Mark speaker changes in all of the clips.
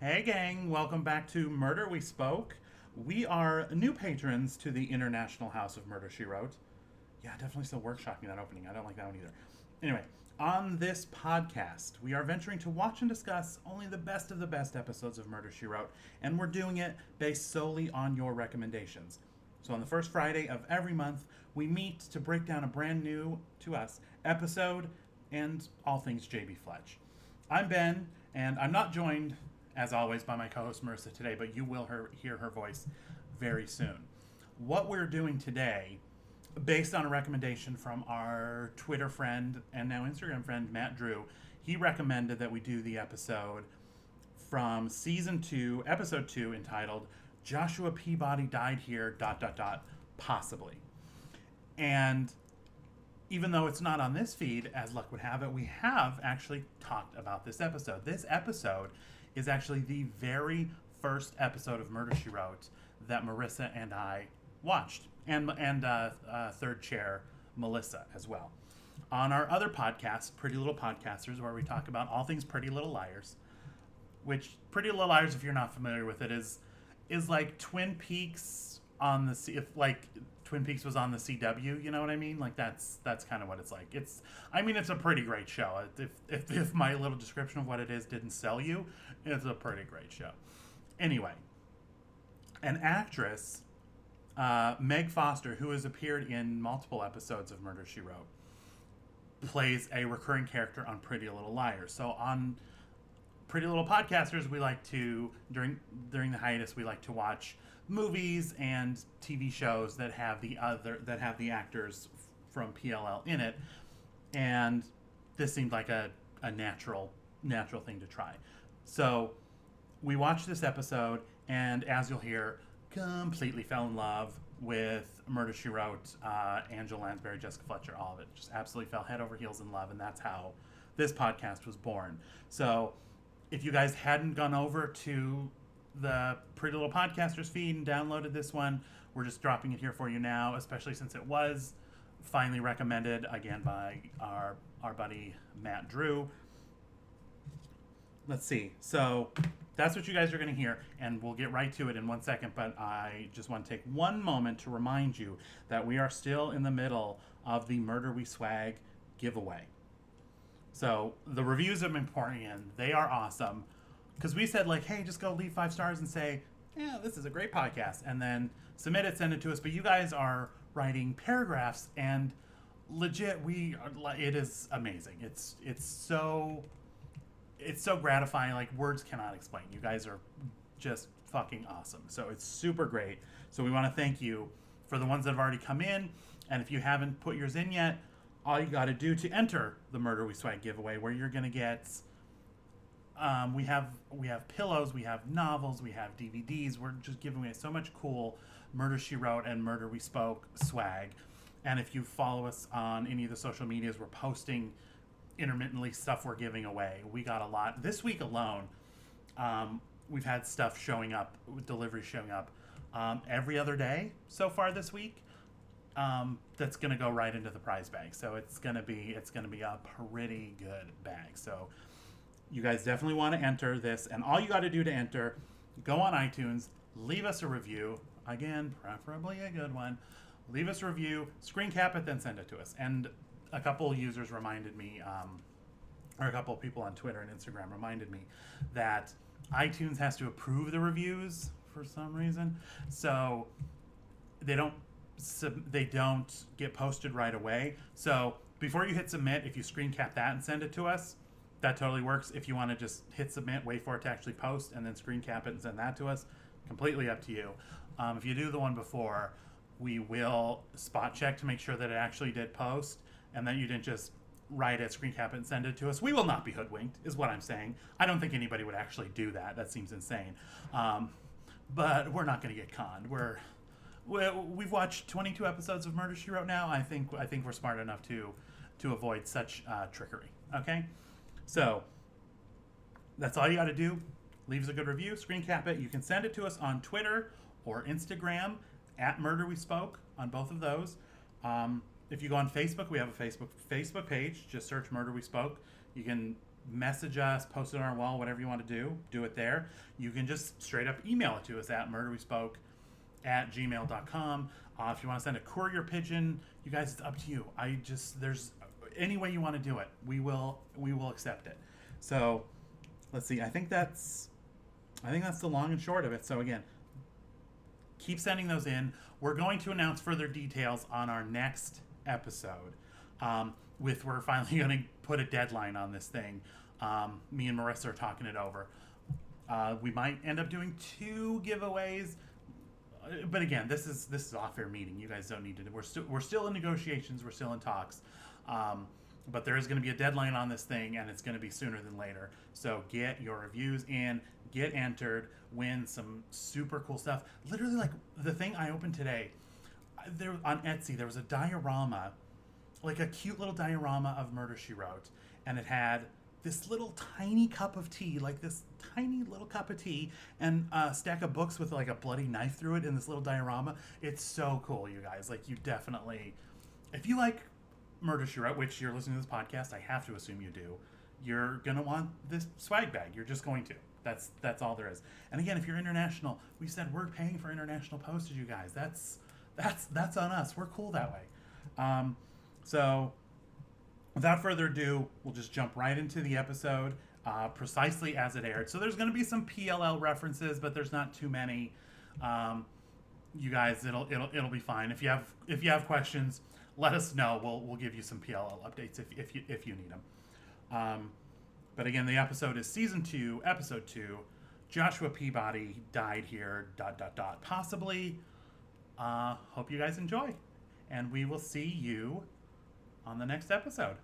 Speaker 1: Hey, gang, welcome back to Murder We Spoke. We are new patrons to the International House of Murder, She Wrote. Yeah, definitely still workshopping that opening. I don't like that one either. Anyway, on this podcast, we are venturing to watch and discuss only the best of the best episodes of Murder, She Wrote, and we're doing it based solely on your recommendations. So on the first Friday of every month, we meet to break down a brand new, to us, episode and all things JB Fletch. I'm Ben, and I'm not joined, as always, by my co host Marissa today, but you will hear her voice very soon. What we're doing today, based on a recommendation from our Twitter friend and now Instagram friend, Matt Drew, he recommended that we do the episode from season 2, episode 2, entitled Joshua Peabody Died Here, possibly. And even though it's not on this feed, as luck would have it, we have actually talked about this episode. This episode is actually the very first episode of Murder, She Wrote that Marissa and I watched, and third chair Melissa as well. On our other podcast, Pretty Little Podcasters, where we talk about all things Pretty Little Liars, which Pretty Little Liars, if you're not familiar with it, is like Twin Peaks on the if like Twin Peaks was on the CW, you know what I mean? Like that's kind of what it's like. It's a pretty great show. If my little description of what it is didn't sell you, it's a pretty great show. Anyway, an actress, Meg Foster, who has appeared in multiple episodes of Murder, She Wrote, plays a recurring character on Pretty Little Liars. So on Pretty Little Podcasters, we like to during the hiatus we like to watch movies and TV shows that have the actors from PLL in it, and this seemed like a natural thing to try. So we watched this episode, and as you'll hear, completely fell in love with Murder, She Wrote, Angela Lansbury, Jessica Fletcher, all of it. Just absolutely fell head over heels in love, and that's how this podcast was born. So if you guys hadn't gone over to the Pretty Little Podcasters feed and downloaded this one, we're just dropping it here for you now, especially since it was finally recommended again by our buddy Matt Drew. Let's see. So that's what you guys are going to hear, and we'll get right to it in 1 second, but I just want to take one moment to remind you that we are still in the middle of the Murder We Swag giveaway. So the reviews have been pouring in. They are awesome. Because we said, like, hey, just go leave 5 stars and say, yeah, this is a great podcast. And then submit it, send it to us. But you guys are writing paragraphs, and legit, it is amazing. It's so gratifying. Like, words cannot explain. You guys are just fucking awesome. So it's super great. So we want to thank you for the ones that have already come in. And if you haven't put yours in yet, all you got to do to enter the Murder We Swag giveaway, where you're going to get, we have pillows, we have novels, we have DVDs. We're just giving away so much cool Murder, She Wrote and Murder We Spoke swag. And if you follow us on any of the social medias, we're posting intermittently stuff we're giving away. We got a lot this week alone. We've had stuff showing up, deliveries showing up every other day so far this week. That's going to go right into the prize bag. So it's going to be a pretty good bag. So you guys definitely want to enter this, and all you got to do to enter, go on iTunes, leave us a review. Again, preferably a good one. Leave us a review, screen cap it, then send it to us. And a couple users reminded me, or a couple of people on Twitter and Instagram reminded me that iTunes has to approve the reviews for some reason. So they don't get posted right away. So before you hit submit, if you screen cap that and send it to us, that totally works. If you want to just hit submit, wait for it to actually post, and then screen cap it and send that to us, completely up to you. If you do the one before, we will spot check to make sure that it actually did post, and that you didn't just write it, screen cap it, and send it to us. We will not be hoodwinked, is what I'm saying. I don't think anybody would actually do that. That seems insane. But we're not going to get conned. We've watched 22 episodes of Murder, She Wrote now. I think we're smart enough to avoid such trickery. Okay? So that's all you got to do. Leave us a good review, screen cap it. You can send it to us on Twitter or Instagram at Murder We Spoke on both of those. If you go on Facebook, we have a Facebook page. Just search Murder We Spoke. You can message us, post it on our wall, whatever you want to do it there. You can just straight up email it to us at murderwespoke@gmail.com. If you want to send a courier pigeon, you guys, it's up to you. There's any way you want to do it. We will accept it. So let's see. I think that's the long and short of it. So again, keep sending those in. We're going to announce further details on our next episode. We're finally going to put a deadline on this thing. Me and Marissa are talking it over. We might end up doing 2 giveaways, but again, this is off-air meeting. You guys don't need to. We're still in negotiations. We're still in talks. But there is going to be a deadline on this thing, and it's going to be sooner than later. So get your reviews in, get entered, win some super cool stuff. Literally, like the thing I opened today, there on Etsy, there was a diorama, like a cute little diorama of Murder, She Wrote, and it had this little tiny cup of tea, like this tiny little cup of tea, and a stack of books with like a bloody knife through it in this little diorama. It's so cool, you guys. Like, you definitely, if you like Murder, She Wrote, which you're listening to this podcast, I have to assume you do, you're gonna want this swag bag. You're just going to. That's all there is. And again, if you're international, we said we're paying for international postage, you guys. That's on us. We're cool that way. So without further ado, we'll just jump right into the episode, precisely as it aired. So there's going to be some PLL references, but there's not too many. You guys, it'll be fine. If you have questions, let us know. We'll give you some PLL updates if you need them. But again, the episode is season 2, episode 2. Joshua Peabody died here. ... Possibly. Hope you guys enjoy, and we will see you on the next episode.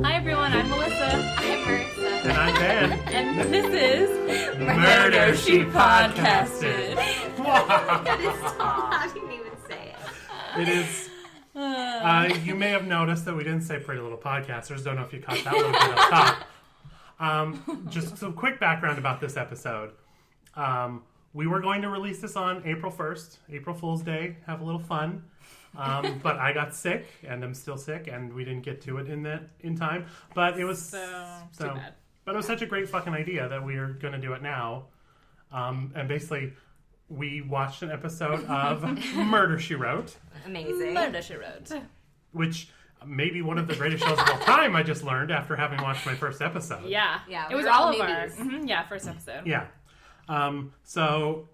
Speaker 2: Hi everyone, I'm Melissa.
Speaker 3: I'm Marissa.
Speaker 1: And I'm Ben.
Speaker 2: And this is
Speaker 1: Murder, She Podcasted.
Speaker 3: That is so loud, you didn't even say it.
Speaker 1: It is. You may have noticed that we didn't say Pretty Little Podcasters. Don't know if you caught that little bit up top. Just some quick background about this episode. We were going to release this on April 1st, April Fool's Day, have a little fun. But I got sick, and I'm still sick, and we didn't get to it in time. But it was
Speaker 2: too bad.
Speaker 1: But it was such a great fucking idea that we are going to do it now. And basically, we watched an episode of Murder, She Wrote.
Speaker 3: Amazing.
Speaker 2: Murder, She Wrote.
Speaker 1: Which may be one of the greatest shows of all time, I just learned after having watched my first episode.
Speaker 2: Yeah.
Speaker 3: Yeah,
Speaker 2: It was
Speaker 3: we were all
Speaker 2: all of our...
Speaker 3: newbies.
Speaker 2: first episode.
Speaker 1: Yeah. So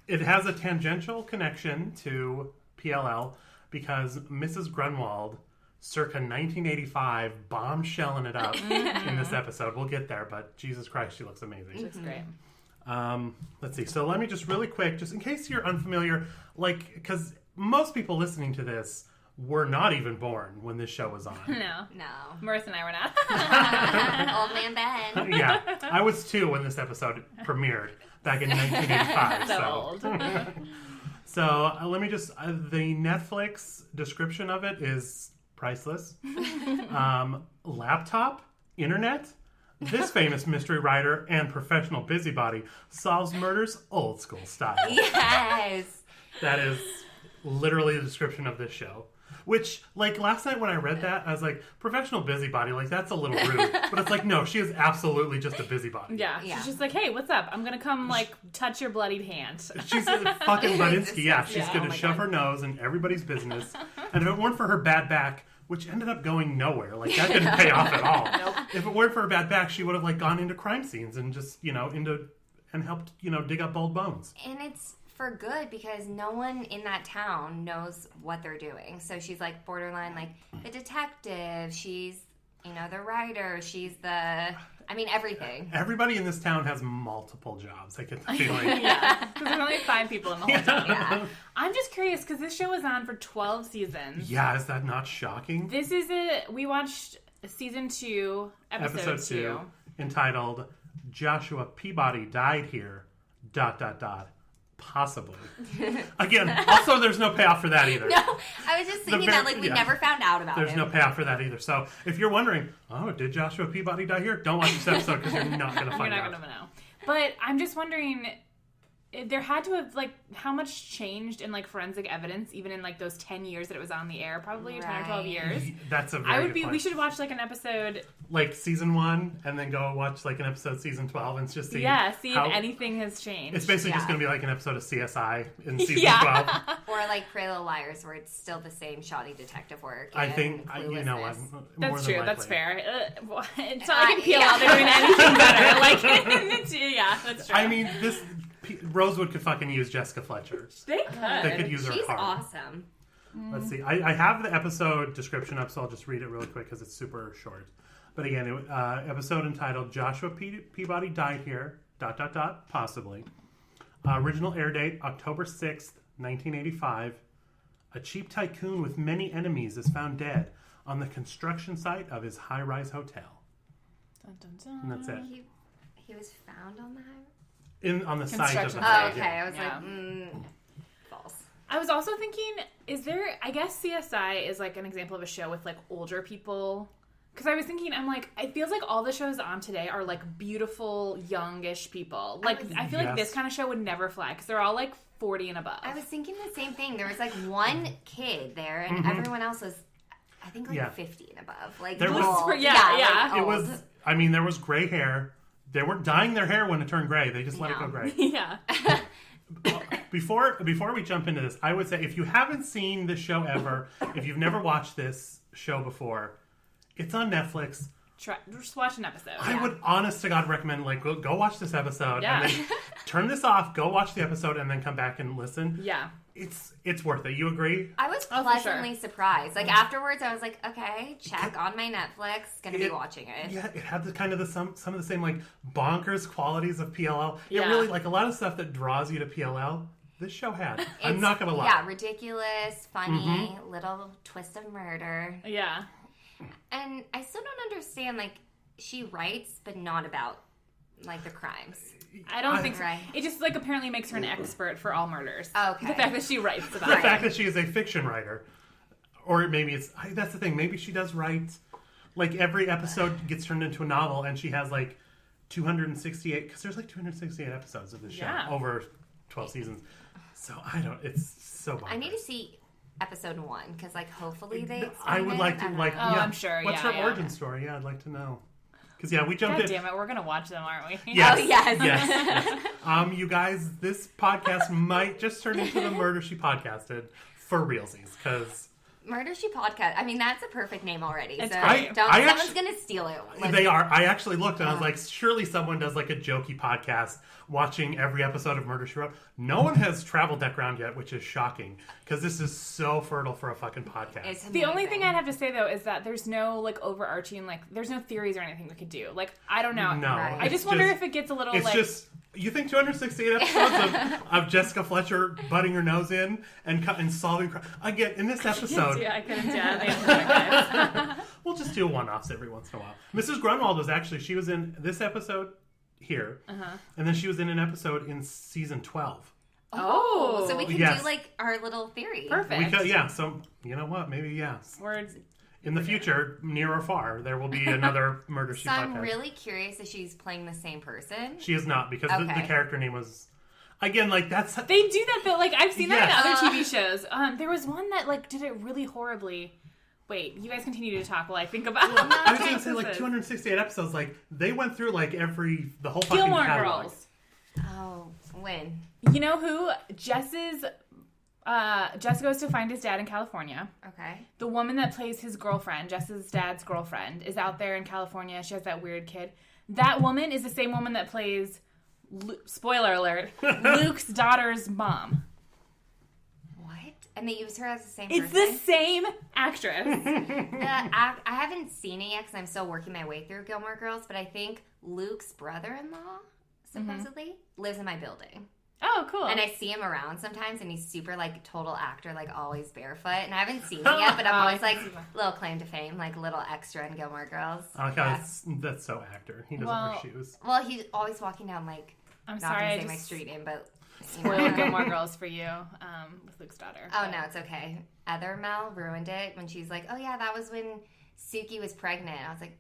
Speaker 1: it has a tangential connection to PLL because Mrs. Grunwald, circa 1985, bombshelling it up in this episode. We'll get there, but Jesus Christ, she looks amazing.
Speaker 2: Looks great.
Speaker 1: Let's see. So let me just really quick, just in case you're unfamiliar, like, because most people listening to this were not even born when this show was on.
Speaker 2: No.
Speaker 3: No.
Speaker 2: Marissa and I were not.
Speaker 3: Old man Ben.
Speaker 1: Yeah, I was 2 when this episode premiered back in 1985.
Speaker 2: So old.
Speaker 1: So let me just, the Netflix description of it is priceless. Laptop, internet, this famous mystery writer and professional busybody solves murders old school style.
Speaker 3: Yes.
Speaker 1: That is literally the description of this show. Which, like, last night when I read that, I was like, professional busybody, like, that's a little rude. But it's like, no, she is absolutely just a busybody.
Speaker 2: Yeah.
Speaker 3: Yeah.
Speaker 2: She's just like, hey, what's up? I'm going to come, like, touch your bloodied hand.
Speaker 1: She's a fucking Budinsky. Yeah, she's
Speaker 2: Yeah,
Speaker 1: going
Speaker 2: oh
Speaker 1: to
Speaker 2: my
Speaker 1: shove
Speaker 2: God.
Speaker 1: her nose in everybody's business. And if it weren't for her bad back, which ended up going nowhere, like, that didn't pay off at all.
Speaker 2: Nope.
Speaker 1: If it weren't for her bad back, she would have, like, gone into crime scenes and just, and helped, dig up old bones.
Speaker 3: And it's for good because no one in that town knows what they're doing. So she's like borderline like the detective. She's, the writer. She's everything.
Speaker 1: Everybody in this town has multiple jobs, I get the feeling.
Speaker 2: Yeah. Because there's only 5 people in the whole town.
Speaker 3: Yeah.
Speaker 2: I'm just curious because this show was on for 12 seasons.
Speaker 1: Yeah, is that not shocking?
Speaker 2: This is it. We watched season 2, episode 2.
Speaker 1: Entitled Joshua Peabody Died Here, ... Possibly. Again, also there's no payoff for that either.
Speaker 3: No, I was just thinking that we never found out about
Speaker 1: There's
Speaker 3: it.
Speaker 1: no payoff for that either. So if you're wondering, oh, did Joshua Peabody die here? Don't watch this episode because you're not going to find out.
Speaker 2: You're not going to know. But I'm just wondering, there had to have, like, how much changed in, like, forensic evidence, even in, like, those 10 years that it was on the air, probably 10 or 12 years.
Speaker 1: That's a very good point.
Speaker 2: We should watch, like, an episode.
Speaker 1: Like, season 1, and then go watch, like, an episode season 12, and just see
Speaker 2: see if anything has changed.
Speaker 1: It's basically just going to be, like, an episode of CSI in season 12.
Speaker 3: Or, like, Pretty Little Liars, where it's still the same shoddy detective work.
Speaker 1: I think, you know what?
Speaker 2: That's true. That's fair. It's not like in PLL they're doing anything better. Like, yeah, that's true.
Speaker 1: I mean, Rosewood could fucking use Jessica Fletcher.
Speaker 2: They could.
Speaker 1: They could use her
Speaker 3: She's
Speaker 1: hard.
Speaker 3: awesome.
Speaker 1: Let's see. I have the episode description up, so I'll just read it really quick because it's super short. But again, episode entitled Joshua Peabody Died Here, ... possibly. Original air date, October 6th, 1985. A cheap tycoon with many enemies is found dead on the construction site of his high-rise hotel.
Speaker 2: Dun, dun, dun.
Speaker 1: And that's it.
Speaker 3: He was found on the highway?
Speaker 1: On the site of the
Speaker 3: Oh, okay.
Speaker 1: yeah.
Speaker 3: I was like, false.
Speaker 2: I was also thinking, I guess CSI is like an example of a show with like older people. Because I was thinking, I'm like, it feels like all the shows on today are like beautiful, youngish people. Like, I feel like this kind of show would never fly because they're all like 40 and above.
Speaker 3: I was thinking the same thing. There was like one kid there, and everyone else was, I think, like 50 and above. Like,
Speaker 1: there was,
Speaker 3: old.
Speaker 2: Like,
Speaker 1: it was. I mean, there was gray hair. They weren't dyeing their hair when it turned gray. They just let it go gray.
Speaker 2: Yeah.
Speaker 1: Before we jump into this, I would say if you haven't seen this show ever, if you've never watched this show before, it's on Netflix.
Speaker 2: Just watch an episode.
Speaker 1: I would, honest to God, recommend go watch this episode and then turn this off, go watch the episode, and then come back and listen.
Speaker 2: Yeah.
Speaker 1: It's worth it. You agree?
Speaker 3: I was pleasantly surprised. Like, afterwards, I was like, okay, check on my Netflix. Gonna be watching it.
Speaker 1: Yeah, it had some of the same, like, bonkers qualities of PLL. It
Speaker 2: Yeah.
Speaker 1: really, like, a lot of stuff that draws you to PLL, this show had. I'm not gonna lie.
Speaker 3: Yeah, ridiculous, funny, little twist of murder.
Speaker 2: Yeah.
Speaker 3: And I still don't understand, like, she writes, but not about, like, the crimes.
Speaker 2: I don't think so.
Speaker 3: Right.
Speaker 2: It just, like, apparently makes her an expert for all murders.
Speaker 3: Okay.
Speaker 2: The fact that she writes about
Speaker 1: The
Speaker 2: it.
Speaker 1: fact that she is a fiction writer. Or maybe that's the thing. Maybe she does write, like, every episode gets turned into a novel, and she has, like, 268, because there's, like, 268 episodes of this show over 12 seasons. So, it's so bonkers.
Speaker 3: I need to see episode 1, because, like, hopefully they explain
Speaker 1: I would like to, like,
Speaker 2: I'm sure,
Speaker 1: what's her origin story? Yeah, I'd like to know. Because, we jumped
Speaker 2: God
Speaker 1: in.
Speaker 2: damn it, we're going to watch them, aren't we?
Speaker 1: Yes,
Speaker 3: Oh, yes.
Speaker 1: yes. You guys, this podcast might just turn into the Murder She Podcasted for realsies, because...
Speaker 3: Murder She Podcast. I mean, that's a perfect name already.
Speaker 2: It's
Speaker 3: so
Speaker 2: great.
Speaker 3: someone's going to steal it.
Speaker 1: They are. I actually looked and I was like, surely someone does like a jokey podcast watching every episode of Murder She Wrote. No one has traveled that ground yet, which is shocking because this is so fertile for a fucking podcast.
Speaker 3: It's
Speaker 2: The only thing I'd have to say, though, is that there's no, like, overarching, like, there's no theories or anything we could do. Like, I don't know.
Speaker 1: No.
Speaker 3: Right.
Speaker 2: I just wonder if it gets a little,
Speaker 1: it's
Speaker 2: like...
Speaker 1: just... You think 268 episodes of Jessica Fletcher butting her nose in and solving crime? Again, in this episode...
Speaker 2: I couldn't do it.
Speaker 1: We'll just do one-offs every once in a while. Mrs. Grunwald was actually... She was in this episode here. And then she was in an episode in season 12.
Speaker 3: Oh, so we can
Speaker 1: yes.
Speaker 3: do, like, our little theory.
Speaker 2: Perfect.
Speaker 1: We could, yeah. So, you know what? Maybe, yes.
Speaker 2: Words.
Speaker 1: In the future, near or far, there will be another Murder She
Speaker 3: So I'm
Speaker 1: podcast.
Speaker 3: really curious if she's playing the same person.
Speaker 1: She is not, because the
Speaker 3: Okay.
Speaker 1: character name was... Again, like, that's...
Speaker 2: They do that, though. Like, I've seen that
Speaker 1: Yes.
Speaker 2: in other TV shows. There was one that, like, did it really horribly. Wait, you guys continue to talk while I think about
Speaker 1: I was going to say, like, 268 episodes, like, they went through, like, the whole fucking
Speaker 2: Gilmore
Speaker 1: catalog.
Speaker 2: Girls.
Speaker 3: Oh, when?
Speaker 2: You know who? Jess goes to find his dad in California.
Speaker 3: Okay.
Speaker 2: The woman that plays his girlfriend, Jess's dad's girlfriend, is out there in California. She has that weird kid. That woman is the same woman that plays, spoiler alert, Luke's daughter's mom.
Speaker 3: What? And they use her as the same
Speaker 2: It's
Speaker 3: person?
Speaker 2: the same actress.
Speaker 3: I haven't seen it yet because I'm still working my way through Gilmore Girls, but I think Luke's brother-in-law, supposedly, lives in my building.
Speaker 2: Oh, cool.
Speaker 3: And I see him around sometimes, and he's super, like, total actor, like, always barefoot. And I haven't seen it yet, but I'm always, like, little claim to fame, like, little extra in Gilmore Girls.
Speaker 1: Okay, that's so actor. He doesn't wear shoes.
Speaker 3: Well, he's always walking down, like,
Speaker 2: I'm
Speaker 3: not
Speaker 2: sorry,
Speaker 3: going
Speaker 2: I
Speaker 3: to say my
Speaker 2: just
Speaker 3: street name, but
Speaker 2: spoiled Gilmore Girls for you with Luke's daughter.
Speaker 3: Oh,
Speaker 2: but-
Speaker 3: no, it's okay. Other Mel ruined it when she's like, oh, yeah, that was when Suki was pregnant. I was like,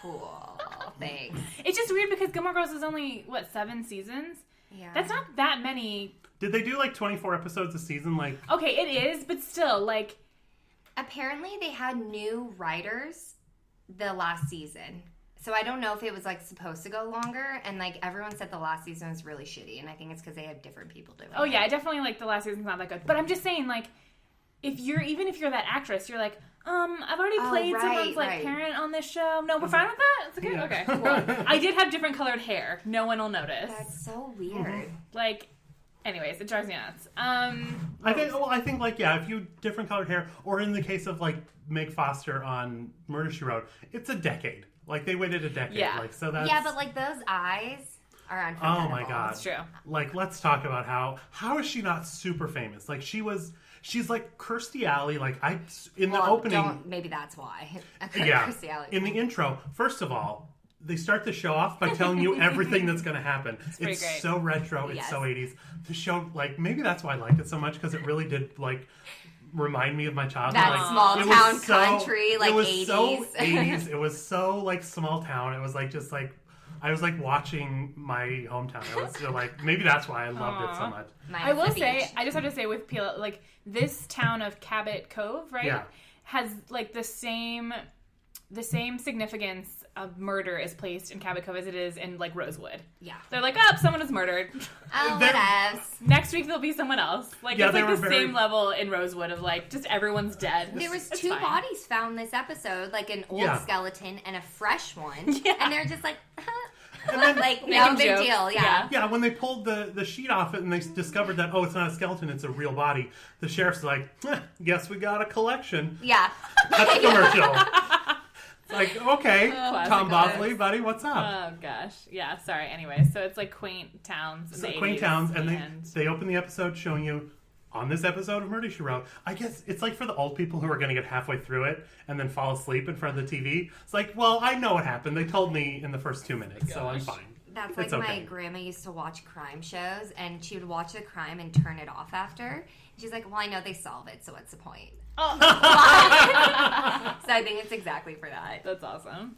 Speaker 3: cool, thanks.
Speaker 2: It's just weird because Gilmore Girls is only, 7 seasons?
Speaker 3: Yeah.
Speaker 2: That's not that many.
Speaker 4: Did they do like 24 episodes a season? Like,
Speaker 2: Okay, it is, but still, like...
Speaker 3: Apparently, they had new writers the last season. So I don't know if it was like supposed to go longer, and like everyone said the last season was really shitty, and I think it's because they had different people doing it.
Speaker 2: Oh yeah, I definitely like the last season's not that good. But I'm just saying, like, if you're that actress, you're like, I've already played someone's like parent on this show. No, we're fine with that? It's okay?
Speaker 4: Yeah.
Speaker 2: Okay, cool. I did have different colored hair. No one will notice.
Speaker 3: That's so weird.
Speaker 2: Like, anyways, it drives me nuts.
Speaker 4: I think like, yeah, if you different colored hair, or in the case of like Meg Foster on Murder, She Wrote, it's a decade. Like, they waited a decade.
Speaker 2: Yeah.
Speaker 4: Like, so that's...
Speaker 3: Yeah, but like those eyes are unforgettable.
Speaker 4: Oh my god.
Speaker 2: It's true.
Speaker 4: Like, let's talk about how is she not super famous? Like, she's like Kirstie Alley. Like, in the opening...
Speaker 3: Maybe that's why.
Speaker 4: Yeah.
Speaker 3: Kirstie Alley.
Speaker 4: In the intro, first of all, they start the show off by telling you everything that's going to happen. It's
Speaker 2: pretty great.
Speaker 4: so retro. It's so 80s. The show, like, maybe that's why I liked it so much, because it really did, like, remind me of my childhood.
Speaker 3: That
Speaker 4: like,
Speaker 3: small
Speaker 4: it was
Speaker 3: town
Speaker 4: so-
Speaker 3: country, like
Speaker 4: it was
Speaker 3: 80s.
Speaker 4: So 80s. It was so, like, small town. It was, like, just, like, I was, like, watching my hometown. I was, like, maybe that's why I loved it so much.
Speaker 2: I will say, I just have to say with Peel, like, this town of Cabot Cove, right,
Speaker 4: Yeah.
Speaker 2: has, like, the same significance of murder is placed in Cabot Cove as it is in, like, Rosewood.
Speaker 3: Yeah.
Speaker 2: They're like, someone was murdered.
Speaker 3: Oh,
Speaker 4: They're-
Speaker 3: whatevs.
Speaker 2: Next week there'll be someone else. Like,
Speaker 4: Yeah,
Speaker 2: it's
Speaker 4: they
Speaker 2: like
Speaker 4: were
Speaker 2: the
Speaker 4: very-
Speaker 2: same level in Rosewood of, like, just everyone's dead.
Speaker 3: There was
Speaker 2: It's
Speaker 3: 2
Speaker 2: fine.
Speaker 3: bodies found this episode, like an old
Speaker 4: Yeah.
Speaker 3: skeleton and a fresh one.
Speaker 2: Yeah.
Speaker 3: And they're just like, like, no
Speaker 2: Making
Speaker 3: big
Speaker 2: jokes.
Speaker 3: deal. Yeah.
Speaker 2: Yeah.
Speaker 4: Yeah, when they pulled the sheet off it and they discovered that, it's not a skeleton, it's a real body, the sheriff's like, guess we got a collection.
Speaker 3: Yeah.
Speaker 4: That's a commercial. It's like, okay,
Speaker 2: Classic
Speaker 4: Tom Bosley,
Speaker 2: lives.
Speaker 4: buddy, what's up?
Speaker 2: Oh, gosh. Yeah, sorry. Anyway, so it's, like, quaint towns in
Speaker 4: So
Speaker 2: the
Speaker 4: quaint
Speaker 2: 80s,
Speaker 4: towns, and they open the episode showing you, on this episode of Murder, She Wrote, I guess it's like for the old people who are going to get halfway through it and then fall asleep in front of the TV. It's like, well, I know what happened. They told me in the first 2 minutes, so I'm fine.
Speaker 3: That's like
Speaker 4: It's okay.
Speaker 3: my grandma used to watch crime shows, and she would watch the crime and turn it off after. She's like, well, I know they solve it, so what's the point?
Speaker 2: Oh.
Speaker 3: So I think it's exactly for that.
Speaker 2: That's awesome.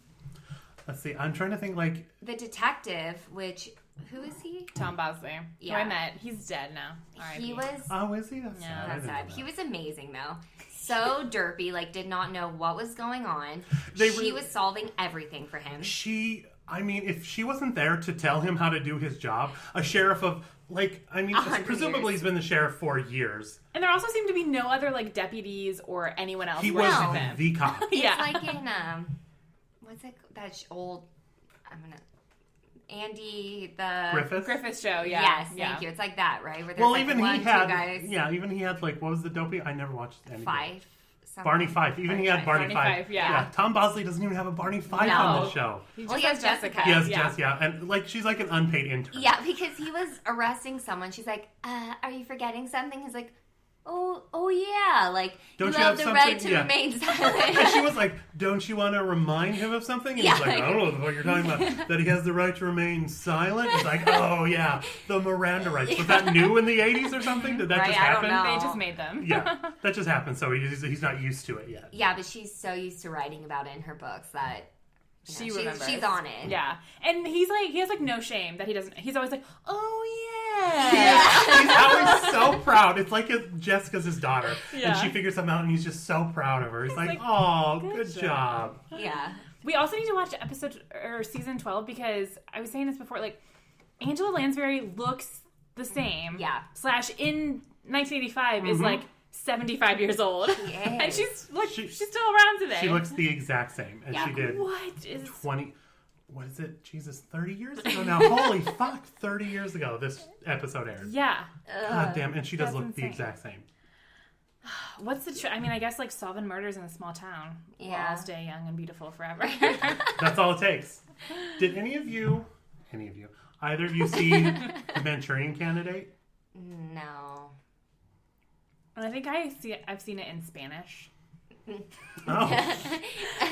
Speaker 4: Let's see, I'm trying to think, like...
Speaker 3: The detective, who is he?
Speaker 2: Tom Bosley, who
Speaker 3: Yeah.
Speaker 2: I met. He's dead now. R.I.P.
Speaker 3: He was...
Speaker 4: Oh, is he? That's
Speaker 2: Yeah,
Speaker 4: sad. I
Speaker 3: That's
Speaker 4: didn't
Speaker 3: sad.
Speaker 4: know
Speaker 3: He
Speaker 4: that.
Speaker 3: was amazing, though. So derpy, like, did not know what was going on.
Speaker 4: They
Speaker 3: She
Speaker 4: were-
Speaker 3: was solving everything for him.
Speaker 4: I mean, if she wasn't there to tell him how to do his job, a sheriff of, like, I mean,
Speaker 3: 100
Speaker 4: presumably
Speaker 3: years.
Speaker 4: he's been the sheriff for years.
Speaker 2: And there also seemed to be no other, like, deputies or anyone else
Speaker 4: He
Speaker 2: working
Speaker 4: was
Speaker 2: with him.
Speaker 4: the cop.
Speaker 2: Yeah.
Speaker 3: It's like in, what's it, that old, Andy, the...
Speaker 4: Griffith?
Speaker 2: show, yeah.
Speaker 3: Yes,
Speaker 2: yeah.
Speaker 3: thank you. It's like that, right? Where there's
Speaker 4: Well,
Speaker 3: like
Speaker 4: even
Speaker 3: one,
Speaker 4: he had,
Speaker 3: two guys,
Speaker 4: even he had, like, what was the dopey? I never watched any.
Speaker 3: Fife. something.
Speaker 4: Barney Fife. Even he had Barney Fife.
Speaker 2: Fife, yeah.
Speaker 4: Tom Bosley doesn't even have a Barney Fife
Speaker 2: No.
Speaker 4: on the show.
Speaker 2: He just
Speaker 3: Well, he
Speaker 2: has
Speaker 3: has
Speaker 2: Jessica.
Speaker 3: Jessica.
Speaker 4: He has
Speaker 2: yeah.
Speaker 4: Jess, yeah. And, like, she's like an unpaid intern.
Speaker 3: Yeah, because he was arresting someone. She's like, are you forgetting something? He's like, oh yeah. Like,
Speaker 4: Don't
Speaker 3: you
Speaker 4: you
Speaker 3: have
Speaker 4: have
Speaker 3: the right
Speaker 4: something?
Speaker 3: to
Speaker 4: Yeah.
Speaker 3: remain silent.
Speaker 4: And she was like, don't you want to remind him of something? And he's
Speaker 3: Yeah.
Speaker 4: like, I don't know what you're talking about. That he has the right to remain silent? It's like, oh, yeah, the Miranda rights. Was that new in the 80s or something? Did that
Speaker 3: Right,
Speaker 4: just
Speaker 3: I don't
Speaker 4: happen?
Speaker 3: know.
Speaker 2: They just made them.
Speaker 4: Yeah, that just happened. So he's not used to it yet.
Speaker 3: Yeah, but she's so used to writing about it in her books that
Speaker 2: She remembers.
Speaker 3: she's on it.
Speaker 2: Yeah. And he has like no shame that he doesn't. He's always like, oh yeah.
Speaker 4: He's always so proud. It's like Jessica's his daughter.
Speaker 2: Yeah.
Speaker 4: And she figures something out and he's just so proud of her. He's like,
Speaker 2: like,
Speaker 4: oh,
Speaker 2: good
Speaker 4: good
Speaker 2: job."
Speaker 4: job.
Speaker 3: Yeah.
Speaker 2: We also need to watch season 12 because I was saying this before. Like, Angela Lansbury looks the same.
Speaker 3: Yeah.
Speaker 2: / in 1985 is like 75 years old.
Speaker 3: She is.
Speaker 2: And she's still around today.
Speaker 4: She looks the exact same as
Speaker 3: Yeah.
Speaker 4: she did
Speaker 2: What is
Speaker 4: 20... What is it? Jesus, 30 years ago now. Holy fuck, 30 years ago this episode aired.
Speaker 2: Yeah.
Speaker 4: God damn, and she does
Speaker 2: That's
Speaker 4: look the
Speaker 2: insane.
Speaker 4: exact same.
Speaker 2: What's the I mean, I guess like solving murders in a small town. We'll
Speaker 3: Yeah.
Speaker 2: all stay young and beautiful forever.
Speaker 4: That's all it takes. Did either of you see The Manchurian Candidate?
Speaker 3: No.
Speaker 2: And I think I've seen it in Spanish.
Speaker 4: Oh.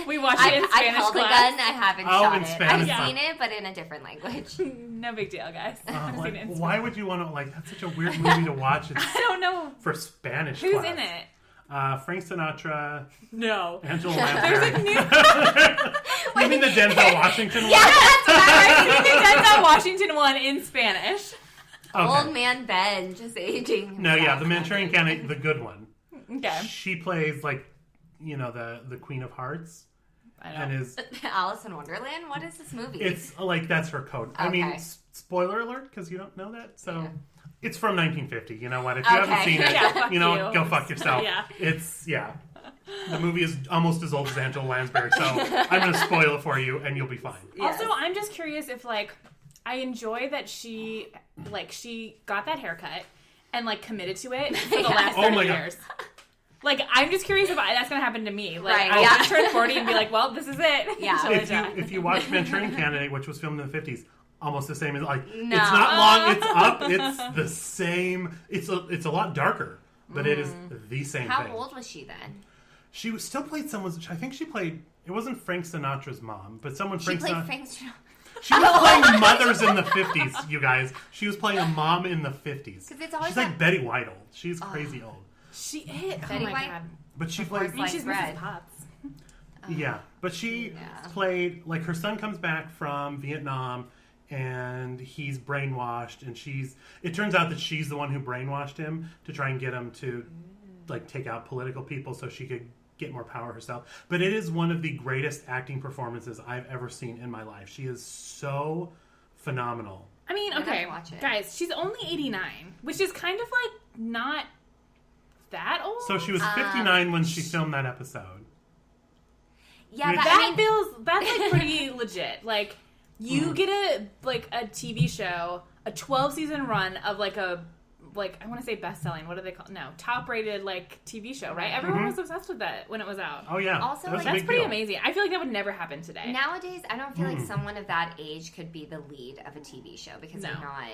Speaker 2: We watched it in
Speaker 3: I
Speaker 2: Spanish
Speaker 3: held
Speaker 2: class.
Speaker 3: a gun. I haven't
Speaker 4: Oh,
Speaker 3: shot
Speaker 4: in
Speaker 3: it.
Speaker 4: Spanish.
Speaker 3: I've seen it, but in a different language.
Speaker 2: No big deal, guys. I've seen it in
Speaker 4: Why would you want to, like, that's such a weird movie to watch. It's
Speaker 2: I don't know.
Speaker 4: for Spanish
Speaker 2: Who's
Speaker 4: class.
Speaker 2: in it?
Speaker 4: Frank Sinatra,
Speaker 2: No.
Speaker 4: Angela
Speaker 2: There's
Speaker 4: Lansbury.
Speaker 2: a new...
Speaker 4: You mean the Denzel Washington one?
Speaker 3: Yeah, that's what I
Speaker 2: I've seen the Denzel Washington one in Spanish.
Speaker 4: Okay.
Speaker 3: Old man Ben just aging.
Speaker 4: No, yeah,
Speaker 3: himself.
Speaker 4: the Manchurian Candidate, the good one.
Speaker 2: Okay.
Speaker 4: She plays, like, you know, the Queen of Hearts.
Speaker 2: I know.
Speaker 4: And is
Speaker 3: Alice in Wonderland? What is this movie?
Speaker 4: it's like that's her code. I mean,
Speaker 3: Okay.
Speaker 4: spoiler alert because you don't know that. So
Speaker 3: Yeah.
Speaker 4: it's from 1950. You know what? If you haven't
Speaker 3: Okay.
Speaker 4: seen it,
Speaker 2: Yeah, fuck
Speaker 4: you know,
Speaker 2: you.
Speaker 4: go fuck yourself.
Speaker 2: Yeah.
Speaker 4: It's the movie is almost as old as Angela Lansbury, so I'm going to spoil it for you, and you'll be fine.
Speaker 3: Yes.
Speaker 2: Also, I'm just curious if, like, I enjoy that she got that haircut and, like, committed to it for the last
Speaker 4: Oh
Speaker 2: 30
Speaker 4: my God.
Speaker 2: years. Like, I'm just curious if that's going to happen to me. Like,
Speaker 3: Right,
Speaker 2: I'm
Speaker 3: yeah.
Speaker 2: going to turn 40 and be like, well, this is it.
Speaker 3: Yeah.
Speaker 2: Until I
Speaker 4: If
Speaker 2: die.
Speaker 4: you watch Manchurian Candidate, which was filmed in the 50s, almost the same as like
Speaker 3: No.
Speaker 4: it's not long, it's up, it's the same. It's a lot darker, but it is the same
Speaker 3: How
Speaker 4: thing.
Speaker 3: old was she then?
Speaker 4: She was still played someone's. I think she played. It wasn't Frank Sinatra's mom, but someone
Speaker 3: She
Speaker 4: Frank
Speaker 3: played
Speaker 4: Sinatra.
Speaker 3: Frank Sinatra.
Speaker 4: She was playing mothers in the 50s, you guys. She was playing a mom in the 50s.
Speaker 3: 'Cause it's always
Speaker 4: She's like
Speaker 3: that-
Speaker 4: Betty White old. She's crazy old.
Speaker 2: She is. Oh
Speaker 3: Betty
Speaker 2: my
Speaker 3: White?
Speaker 2: God.
Speaker 4: But she
Speaker 3: Before
Speaker 4: played.
Speaker 3: Sliced
Speaker 2: She's
Speaker 3: bread.
Speaker 2: Mrs. Potts.
Speaker 4: Yeah, but she
Speaker 3: Yeah.
Speaker 4: played like her son comes back from Vietnam and he's brainwashed and it turns out that she's the one who brainwashed him to try and get him to like take out political people so she could get more power herself. But it is one of the greatest acting performances I've ever seen in my life. She is so phenomenal.
Speaker 2: I mean,
Speaker 3: I'd have
Speaker 2: okay,
Speaker 3: to watch it.
Speaker 2: guys, she's only 89, which is kind of like not that old.
Speaker 4: So she was 59 when she filmed that episode.
Speaker 3: Yeah,
Speaker 4: Which-
Speaker 2: That that's like pretty legit. Like you get a TV show, a 12-season run of like I want to say best-selling. What do they call? No, top-rated like TV show, right? Everyone was obsessed with that when it was out.
Speaker 4: Oh yeah.
Speaker 3: Also,
Speaker 4: That was
Speaker 3: like,
Speaker 4: a
Speaker 2: That's
Speaker 4: big
Speaker 2: pretty
Speaker 4: deal.
Speaker 2: amazing. I feel like that would never happen today.
Speaker 3: nowadays, I don't feel like someone of that age could be the lead of a TV show because
Speaker 2: No.
Speaker 3: they're not.